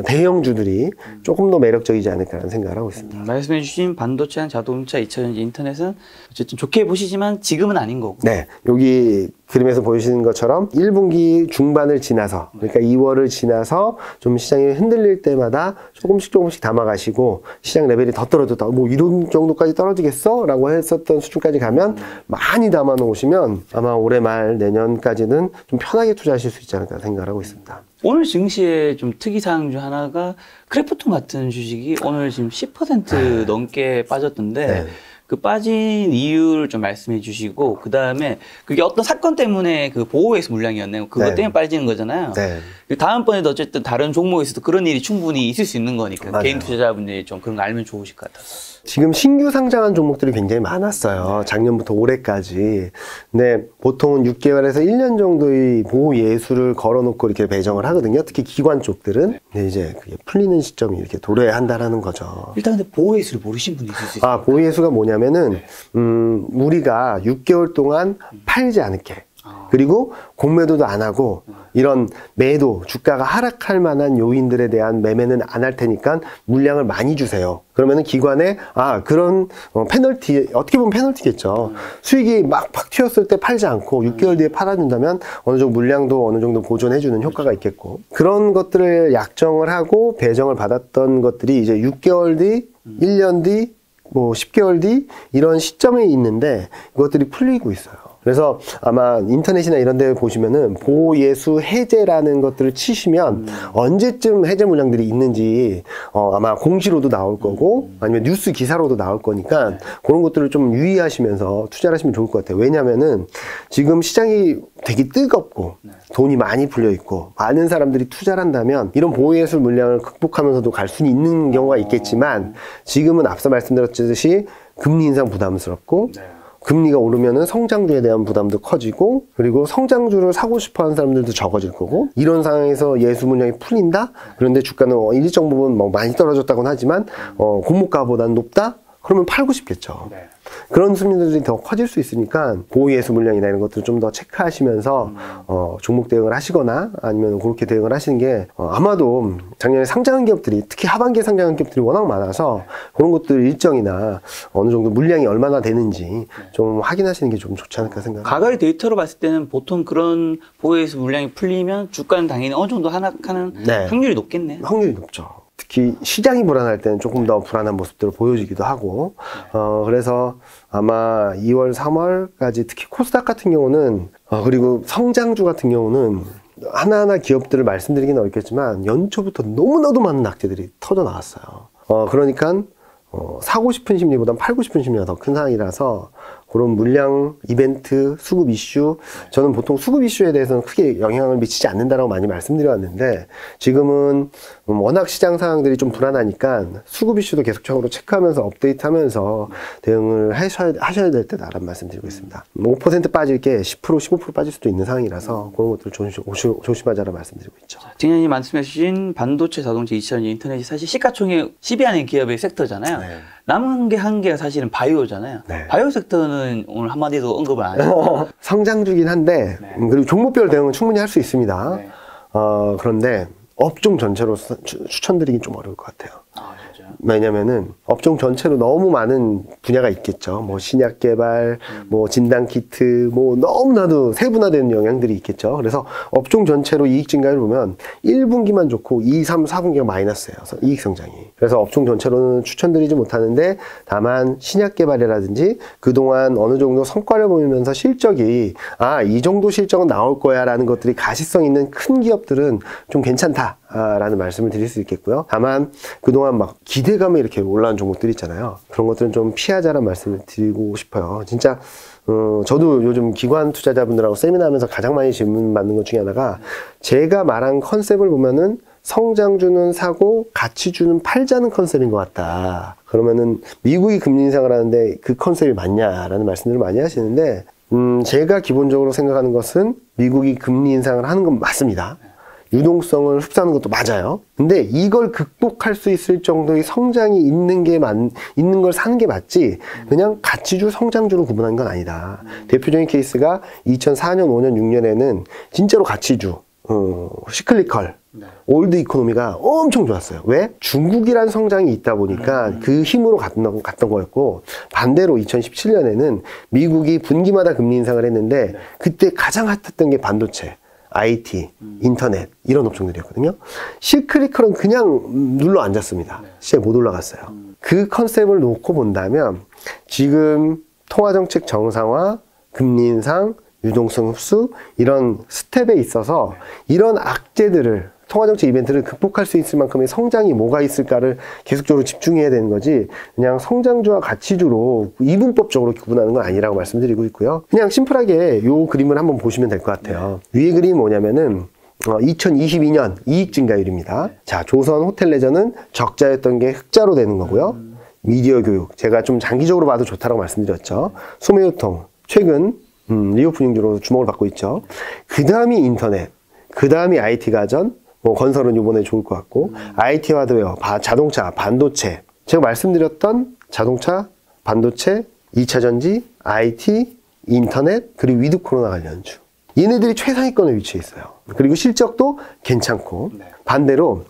대형주들이 조금 더 매력적이지 않을까라는 생각을 하고 있습니다. 말씀해주신 반도체랑 자동차, 2차 전지, 인터넷은 어쨌든 좋게 보시지만 지금은 아닌 거고. 네, 여기 그림에서 보여주시는 것처럼 1분기 중반을 지나서, 그러니까 2월을 지나서 좀 시장이 흔들릴 때마다 조금씩 담아가시고, 시장 레벨이 더 떨어졌다, 뭐 이런 정도까지 떨어지겠어? 라고 했었던 수준까지 가면 많이 담아 놓으시면 아마 올해 말 내년까지는 좀 편하게 투자하실 수 있지 않을까 생각을 하고 있습니다. 오늘 증시의 좀 특이사항 중 하나가 크래프톤 같은 주식이 오늘 지금 10% 넘게 빠졌던데, 네. 그 빠진 이유를 좀 말씀해 주시고, 그 다음에 그게 어떤 사건 때문에 그 보호회수 물량이었네요. 그것 네. 때문에 빠지는 거잖아요. 네. 다음번에도 어쨌든 다른 종목에서도 그런 일이 충분히 있을 수 있는 거니까 맞아요. 개인 투자자분들이 좀 그런 거 알면 좋으실 것 같아서. 지금 신규 상장한 종목들이 굉장히 많았어요. 작년부터 올해까지. 근데 보통은 6개월에서 1년 정도의 보호 예수를 걸어놓고 이렇게 배정을 하거든요. 특히 기관 쪽들은. 근데 이제 그게 풀리는 시점이 이렇게 도래한다라는 거죠. 일단 근데 보호회수를 모르신 분이 있을 수 있어요. 보호 예수가 뭐냐면은 우리가 6개월 동안 팔지 않을게. 그리고 공매도도 안 하고 이런 매도, 주가가 하락할 만한 요인들에 대한 매매는 안 할 테니까 물량을 많이 주세요. 그러면은 기관에 그런 페널티, 어떻게 보면 페널티겠죠. 수익이 막 튀었을 때 팔지 않고 6개월 뒤에 팔아준다면 어느 정도 물량도 어느 정도 보존해주는 효과가 있겠고, 그런 것들을 약정을 하고 배정을 받았던 것들이 이제 6개월 뒤, 1년 뒤, 뭐 10개월 뒤 이런 시점에 있는데 이것들이 풀리고 있어요. 그래서 아마 인터넷이나 이런 데 보시면은 보호예수 해제라는 것들을 치시면 언제쯤 해제 물량들이 있는지 아마 공시로도 나올 거고 아니면 뉴스 기사로도 나올 거니까 그런 것들을 좀 유의하시면서 투자를 하시면 좋을 것 같아요. 왜냐면은 지금 시장이 되게 뜨겁고 돈이 많이 풀려 있고 많은 사람들이 투자를 한다면 이런 보호예수 물량을 극복하면서도 갈 수는 있는 경우가 있겠지만 지금은 앞서 말씀드렸듯이 금리 인상 부담스럽고 금리가 오르면은 성장주에 대한 부담도 커지고 그리고 성장주를 사고 싶어 하는 사람들도 적어질 거고 이런 상황에서 예수 물량이 풀린다? 그런데 주가는 일정 부분 뭐 많이 떨어졌다고는 하지만 공모가보다는 높다? 그러면 팔고 싶겠죠. 그런 심리들이 더 커질 수 있으니까 보호예수 물량이나 이런 것들을 좀 더 체크하시면서 종목 대응을 하시거나 아니면 그렇게 대응을 하시는 게 아마도 작년에 상장한 기업들이 특히 하반기에 상장한 기업들이 워낙 많아서 그런 것들 일정이나 어느 정도 물량이 얼마나 되는지 좀 확인하시는 게 좀 좋지 않을까 생각합니다. 과거의 데이터로 봤을 때는 보통 그런 보호예수 물량이 풀리면 주가는 당연히 어느 정도 하락하는 확률이 높겠네요. 확률이 높죠. 특히 시장이 불안할 때는 조금 더 불안한 모습들을 보여주기도 하고 그래서 아마 2월, 3월까지 특히 코스닥 같은 경우는 그리고 성장주 같은 경우는 하나하나 기업들을 말씀드리긴 어렵겠지만 연초부터 너무나도 많은 낙제들이 터져 나왔어요. 그러니까 사고 싶은 심리보단 팔고 싶은 심리가 더 큰 상황이라서 그런 물량, 이벤트, 수급 이슈 저는 보통 수급 이슈에 대해서는 크게 영향을 미치지 않는다라고 많이 말씀드렸는데 지금은 워낙 시장 상황들이 좀 불안하니까 수급 이슈도 계속적으로 체크하면서 업데이트하면서 대응을 하셔야 될 때다라는 말씀드리고 있습니다. 5% 빠질 게 10%, 15% 빠질 수도 있는 상황이라서 그런 것들을 조심하자라 말씀드리고 있죠. 징현님 말씀해 주신 반도체, 자동차, 2차전지, 인터넷이 사실 시가총액 10위 안에 기업의 섹터잖아요. 남은 게 한 개가 사실은 바이오잖아요. 바이오 섹터는 오늘 한마디도 언급을 안 하셨고 성장주긴 한데 그리고 종목별 대응은 충분히 할 수 있습니다. 그런데 업종 전체로 추천드리긴 좀 어려울 것 같아요. 왜냐면은 업종 전체로 너무 많은 분야가 있겠죠. 뭐 신약 개발, 뭐 진단 키트, 뭐 너무나도 세분화되는 영향들이 있겠죠. 그래서 업종 전체로 이익 증가를 보면 1분기만 좋고 2, 3, 4분기가 마이너스예요. 이익 성장이. 그래서 업종 전체로는 추천드리지 못하는데 다만 신약 개발이라든지 그동안 어느 정도 성과를 보이면서 실적이 이 정도 실적은 나올 거야 라는 것들이 가시성 있는 큰 기업들은 좀 괜찮다. 라는 말씀을 드릴 수 있겠고요. 다만 그동안 막 기대감에 이렇게 올라온 종목들 있잖아요. 그런 것들은 좀 피하자라는 말씀을 드리고 싶어요. 진짜 저도 요즘 기관 투자자분들하고 세미나 하면서 가장 많이 질문 받는 것 중에 하나가 제가 말한 컨셉을 보면은 성장주는 사고 가치주는 팔자는 컨셉인 것 같다. 그러면은 미국이 금리 인상을 하는데 그 컨셉이 맞냐라는 말씀들을 많이 하시는데 제가 기본적으로 생각하는 것은 미국이 금리 인상을 하는 건 맞습니다. 유동성을 흡수하는 것도 맞아요. 근데 이걸 극복할 수 있을 정도의 성장이 있는 걸 사는 게 맞지 그냥 가치주, 성장주로 구분한 건 아니다. 대표적인 케이스가 2004년, 5년, 6년에는 진짜로 가치주, 시클리컬, 올드 이코노미가 엄청 좋았어요. 왜? 중국이란 성장이 있다 보니까 그 힘으로 갔던 거였고 반대로 2017년에는 미국이 분기마다 금리 인상을 했는데 그때 가장 핫했던 게 반도체, IT, 인터넷 이런 업종들이었거든요. 시크리컬은 그냥 눌러 앉았습니다. 시장에 못 올라갔어요. 그 컨셉을 놓고 본다면 지금 통화정책 정상화, 금리 인상, 유동성 흡수 이런 스텝에 있어서 이런 악재들을 통화정책 이벤트를 극복할 수 있을 만큼의 성장이 뭐가 있을까를 계속적으로 집중해야 되는 거지 그냥 성장주와 가치주로 이분법적으로 구분하는 건 아니라고 말씀드리고 있고요. 그냥 심플하게 요 그림을 한번 보시면 될 것 같아요. 위에 그림이 뭐냐면은 2022년 이익 증가율입니다. 자, 조선 호텔레저는 적자였던 게 흑자로 되는 거고요. 미디어 교육 제가 좀 장기적으로 봐도 좋다라고 말씀드렸죠. 소매유통 최근 리오프닝주로 주목을 받고 있죠. 그 다음이 인터넷, 그 다음이 IT 가전, 뭐 건설은 이번에 좋을 것 같고 IT 하드웨어, 자동차, 반도체 제가 말씀드렸던 자동차, 반도체, 2차전지, IT, 인터넷 그리고 위드 코로나 관련주 얘네들이 최상위권에 위치해 있어요. 그리고 실적도 괜찮고 반대로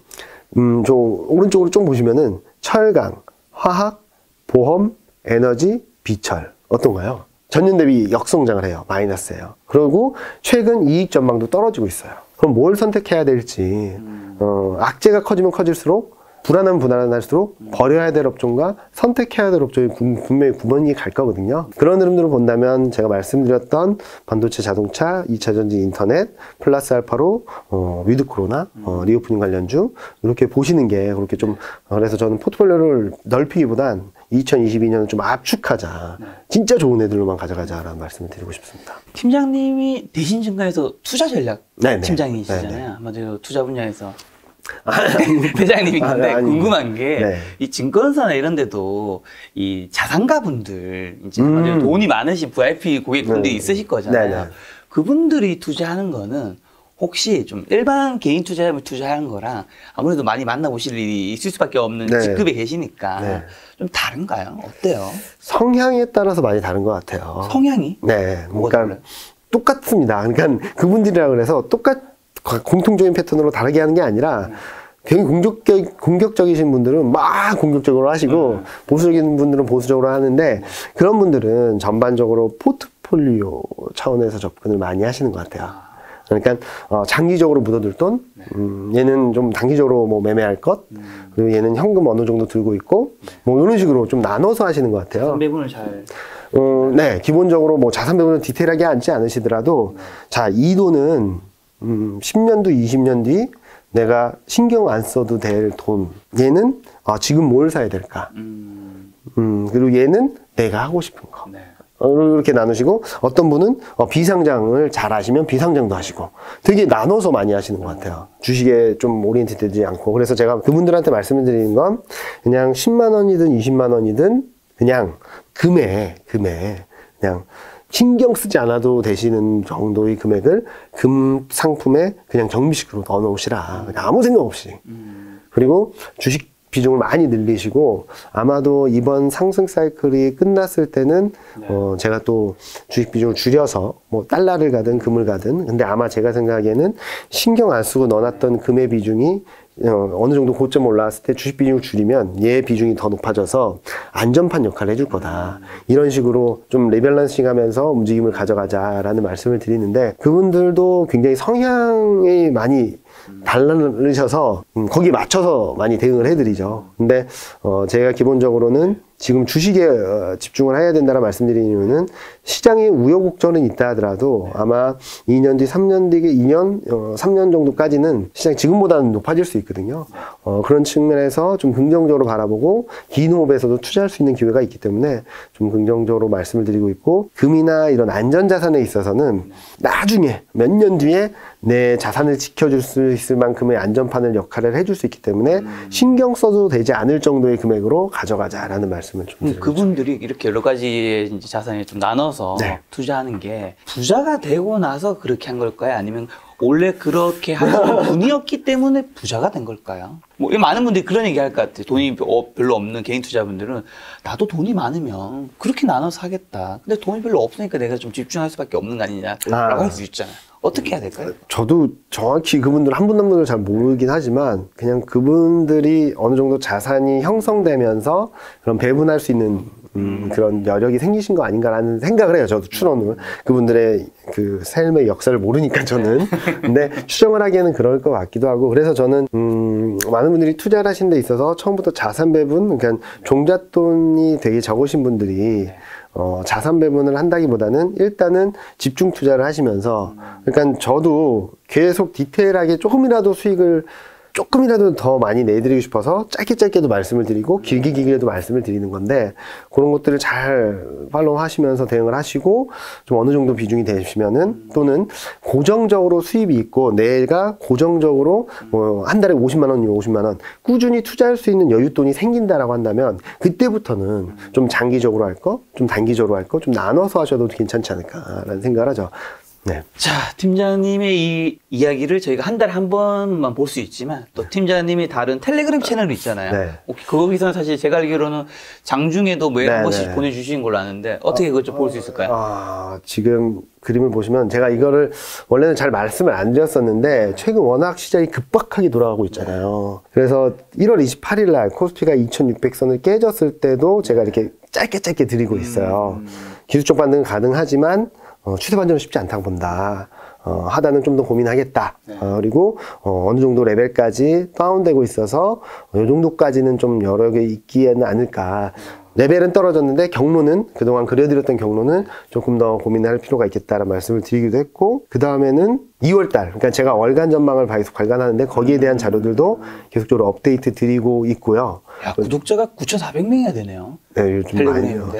저 오른쪽으로 좀 보시면은 철강, 화학, 보험, 에너지, 비철 어떤가요? 전년 대비 역성장을 해요. 마이너스예요. 그리고 최근 이익 전망도 떨어지고 있어요. 그럼 뭘 선택해야 될지 악재가 커지면 커질수록 불안할수록 버려야 될 업종과 선택해야 될 업종이 분명히 구분이 갈 거거든요. 그런 흐름들을 본다면 제가 말씀드렸던 반도체, 자동차, 2차 전지, 인터넷, 플러스 알파로 위드 코로나, 리오프닝 관련주 이렇게 보시는 게 그렇게 좀 그래서 저는 포트폴리오를 넓히기보단 2022년은 좀 압축하자. 진짜 좋은 애들로만 가져가자라는 말씀을 드리고 싶습니다. 팀장님이 대신증권에서 투자 전략 네네. 팀장이시잖아요. 아마도 투자 분야에서 대장님인데 궁금한 게 이 증권사나 이런 데도 이 자산가분들 이제 돈이 많으신 VIP 고객분들이 있으실 거잖아요. 그분들이 투자하는 거는 혹시 좀 일반 개인 투자자분 투자하는 거랑 아무래도 많이 만나보실 일이 있을 수밖에 없는 직급에 계시니까 좀 다른가요? 어때요? 성향에 따라서 많이 다른 것 같아요. 성향이? 네. 그러니까 똑같습니다. 그러니까 그분들이라 그래서 공통적인 패턴으로 다르게 하는 게 아니라 굉장히 공격적이신 분들은 막 공격적으로 하시고 보수적인 분들은 보수적으로 하는데 그런 분들은 전반적으로 포트폴리오 차원에서 접근을 많이 하시는 것 같아요. 그러니까 장기적으로 묻어둘 돈, 얘는 좀 단기적으로 뭐 매매할 것, 그리고 얘는 현금 어느 정도 들고 있고 뭐 이런 식으로 좀 나눠서 하시는 것 같아요. 배분을 잘. 네, 기본적으로 뭐 자산 배분을 디테일하게 하지 않으시더라도 자, 이 돈은 10년 뒤, 20년 뒤 내가 신경 안 써도 될 돈. 얘는 지금 뭘 사야 될까? 그리고 얘는 내가 하고 싶은 거. 이렇게 나누시고 어떤 분은 비상장을 잘 하시면 비상장도 하시고 되게 나눠서 많이 하시는 것 같아요. 주식에 좀 오리엔트 되지 않고. 그래서 제가 그분들한테 말씀을 드리는 건 그냥 10만 원이든 20만 원이든 그냥 금에 그냥 신경 쓰지 않아도 되시는 정도의 금액을 금 상품에 그냥 정비식으로 넣어 놓으시라. 그냥 아무 생각 없이. 그리고 주식 비중을 많이 늘리시고 아마도 이번 상승 사이클이 끝났을 때는 제가 또 주식 비중을 줄여서 뭐 달러를 가든 금을 가든 근데 아마 제가 생각하기에는 신경 안 쓰고 넣어놨던 금의 비중이 어느 정도 고점 올라왔을 때 주식 비중을 줄이면 얘 비중이 더 높아져서 안전판 역할을 해줄 거다. 이런 식으로 좀 리밸런싱 하면서 움직임을 가져가자라는 말씀을 드리는데 그분들도 굉장히 성향이 많이 다르셔서 거기에 맞춰서 많이 대응을 해드리죠. 근데 제가 기본적으로는 지금 주식에 집중을 해야 된다는 말씀드리는 이유는 시장에 우여곡절은 있다 하더라도 아마 2년 뒤, 3년 뒤, 3년 정도까지는 시장이 지금보다는 높아질 수 있거든요. 그런 측면에서 좀 긍정적으로 바라보고 긴 호흡에서도 투자할 수 있는 기회가 있기 때문에 좀 긍정적으로 말씀을 드리고 있고 금이나 이런 안전자산에 있어서는 나중에 몇 년 뒤에 내 자산을 지켜줄 수 있을 만큼의 안전판을 역할을 해줄 수 있기 때문에 신경 써도 되지 않을 정도의 금액으로 가져가자라는 말씀을 좀 드리죠. 그분들이 이렇게 여러 가지 자산을 좀 나눠서 투자하는 게 부자가 되고 나서 그렇게 한 걸까요? 아니면 원래 그렇게 하시는 분이었기 때문에 부자가 된 걸까요? 뭐 많은 분들이 그런 얘기 할 것 같아요. 돈이 별로 없는 개인 투자분들은 나도 돈이 많으면 그렇게 나눠서 하겠다. 근데 돈이 별로 없으니까 내가 좀 집중할 수밖에 없는 거 아니냐라고 할 수 있잖아요. 어떻게 해야 될까요? 저도 정확히 그분들 한 분 한 분을 잘 모르긴 하지만 그냥 그분들이 어느 정도 자산이 형성되면서 그런 배분할 수 있는 그런 여력이 생기신 거 아닌가라는 생각을 해요. 저도 추론을. 그분들의 그 삶의 역사를 모르니까 저는. 근데 추정을 하기에는 그럴 것 같기도 하고. 그래서 저는 많은 분들이 투자를 하신 데 있어서 처음부터 자산 배분, 그러니까 종잣돈이 되게 적으신 분들이 자산 배분을 한다기보다는 일단은 집중 투자를 하시면서 그러니까 저도 계속 디테일하게 조금이라도 더 많이 내드리고 싶어서 짧게도 말씀을 드리고 길게도 말씀을 드리는 건데 그런 것들을 잘 팔로우 하시면서 대응을 하시고 좀 어느 정도 비중이 되시면은 또는 고정적으로 수입이 있고 내가 고정적으로 뭐 한 달에 50만 원이면 50만 원 꾸준히 투자할 수 있는 여윳돈이 생긴다라고 한다면 그때부터는 좀 장기적으로 할 거, 좀 단기적으로 할 거 좀 나눠서 하셔도 괜찮지 않을까라는 생각을 하죠. 네. 자, 팀장님의 이 이야기를 저희가 한 달에 한 번만 볼 수 있지만 또 팀장님이 다른 텔레그램 채널이 있잖아요. 거기서는 사실 제가 알기로는 장중에도 매일 한 번씩 보내주시는 걸로 아는데 어떻게 그걸 좀 볼 수 있을까요? 지금 그림을 보시면 제가 이거를 원래는 잘 말씀을 안 드렸었는데 최근 워낙 시장이 급박하게 돌아가고 있잖아요. 그래서 1월 28일 날 코스피가 2600선을 깨졌을 때도 제가 이렇게 짧게 드리고 있어요. 기술적 반등은 가능하지만 추세 반전은 쉽지 않다고 본다. 하단은 좀 더 고민하겠다. 그리고 어느 정도 레벨까지 다운되고 있어서 이 정도까지는 좀 여러 개 있기에는 않을까. 레벨은 떨어졌는데 경로는 그동안 그려드렸던 경로는 조금 더 고민할 필요가 있겠다라는 말씀을 드리기도 했고, 그 다음에는 2월달, 그러니까 제가 월간 전망을 계속 발간하는데 거기에 대한 자료들도 계속적으로 업데이트 드리고 있고요. 야, 구독자가 9,400명이나 되네요. 네, 요즘 많이요.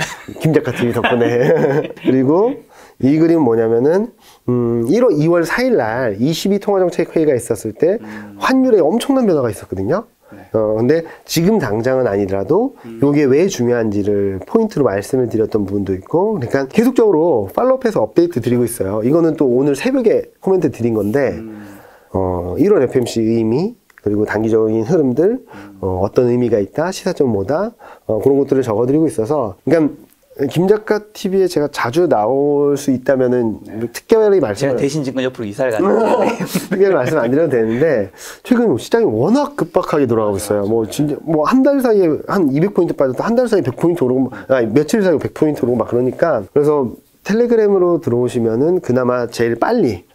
김 작가 TV 덕분에. 그리고 이 그림은 뭐냐면은 2월 4일 날 22통화정책회의가 있었을 때 환율에 엄청난 변화가 있었거든요. 근데 지금 당장은 아니더라도 이게 왜 중요한지를 포인트로 말씀을 드렸던 부분도 있고, 그러니까 계속적으로 팔로우업해서 업데이트 드리고 있어요. 이거는 또 오늘 새벽에 코멘트 드린 건데 1월 FMC 의미, 그리고 단기적인 흐름들, 어떤 의미가 있다, 시사점 뭐다, 그런 것들을 적어드리고 있어서, 그러니까 김 작가 TV에 제가 자주 나올 수 있다면은 특별히 말씀을 제가 대신 지금 옆으로 이사를 가는데 특별히 말씀 안 드려도 되는데, 최근 시장이 워낙 급박하게 돌아가고 있어요. 뭐 진짜 뭐 한 달 사이에 한 200포인트 빠졌다, 한 달 사이에 100포인트 오르고, 며칠 사이에 100포인트 오르고 막 그러니까, 그래서 텔레그램으로 들어오시면은 그나마 제일 빨리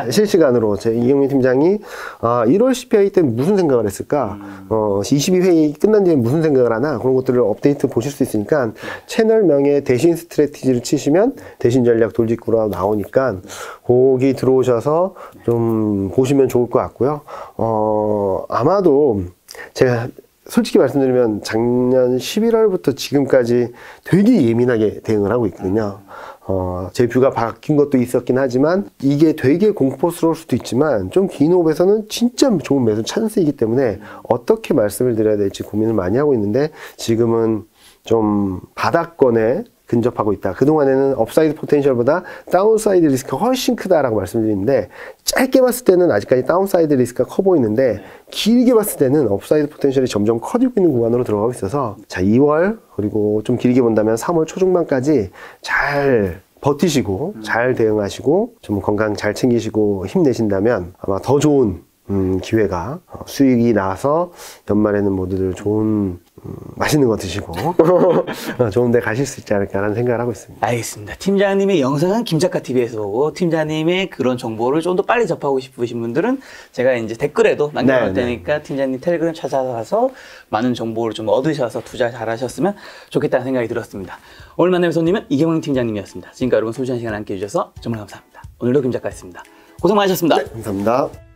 실시간으로 제 이경민 팀장이 1월 10회의 때 무슨 생각을 했을까, 22회의 끝난 뒤에 무슨 생각을 하나, 그런 것들을 업데이트 보실 수 있으니까 채널명에 대신 스트래티지를 치시면 대신 전략 돌직구로 나오니까 거기 들어오셔서 좀 보시면 좋을 것 같고요. 아마도 제가 솔직히 말씀드리면 작년 11월부터 지금까지 되게 예민하게 대응을 하고 있거든요. 제 뷰가 바뀐 것도 있었긴 하지만 이게 되게 공포스러울 수도 있지만 좀 긴 호흡에서는 진짜 좋은 매수 찬스이기 때문에 어떻게 말씀을 드려야 될지 고민을 많이 하고 있는데, 지금은 좀 바닥권에 근접하고 있다. 그동안에는 업사이드 포텐셜보다 다운사이드 리스크가 훨씬 크다라고 말씀드리는데, 짧게 봤을 때는 아직까지 다운사이드 리스크가 커 보이는데 길게 봤을 때는 업사이드 포텐셜이 점점 커지고 있는 구간으로 들어가고 있어서, 자, 2월 그리고 좀 길게 본다면 3월 초중반까지 잘 버티시고 잘 대응하시고 좀 건강 잘 챙기시고 힘내신다면 아마 더 좋은 기회가, 수익이 나서 연말에는 모두들 좋은 맛있는 거 드시고 좋은 데 가실 수 있지 않을까라는 생각을 하고 있습니다. 알겠습니다. 팀장님의 영상은 김작가 TV에서 보고, 팀장님의 그런 정보를 좀 더 빨리 접하고 싶으신 분들은 제가 이제 댓글에도 남겨놓을 테니까 팀장님 텔레그램 찾아가서 많은 정보를 좀 얻으셔서 투자 잘 하셨으면 좋겠다는 생각이 들었습니다. 오늘 만나는 손님은 이경민 팀장님이었습니다. 지금까지 여러분 소중한 시간 함께 해주셔서 정말 감사합니다. 오늘도 김작가였습니다. 고생 많으셨습니다. 네, 감사합니다.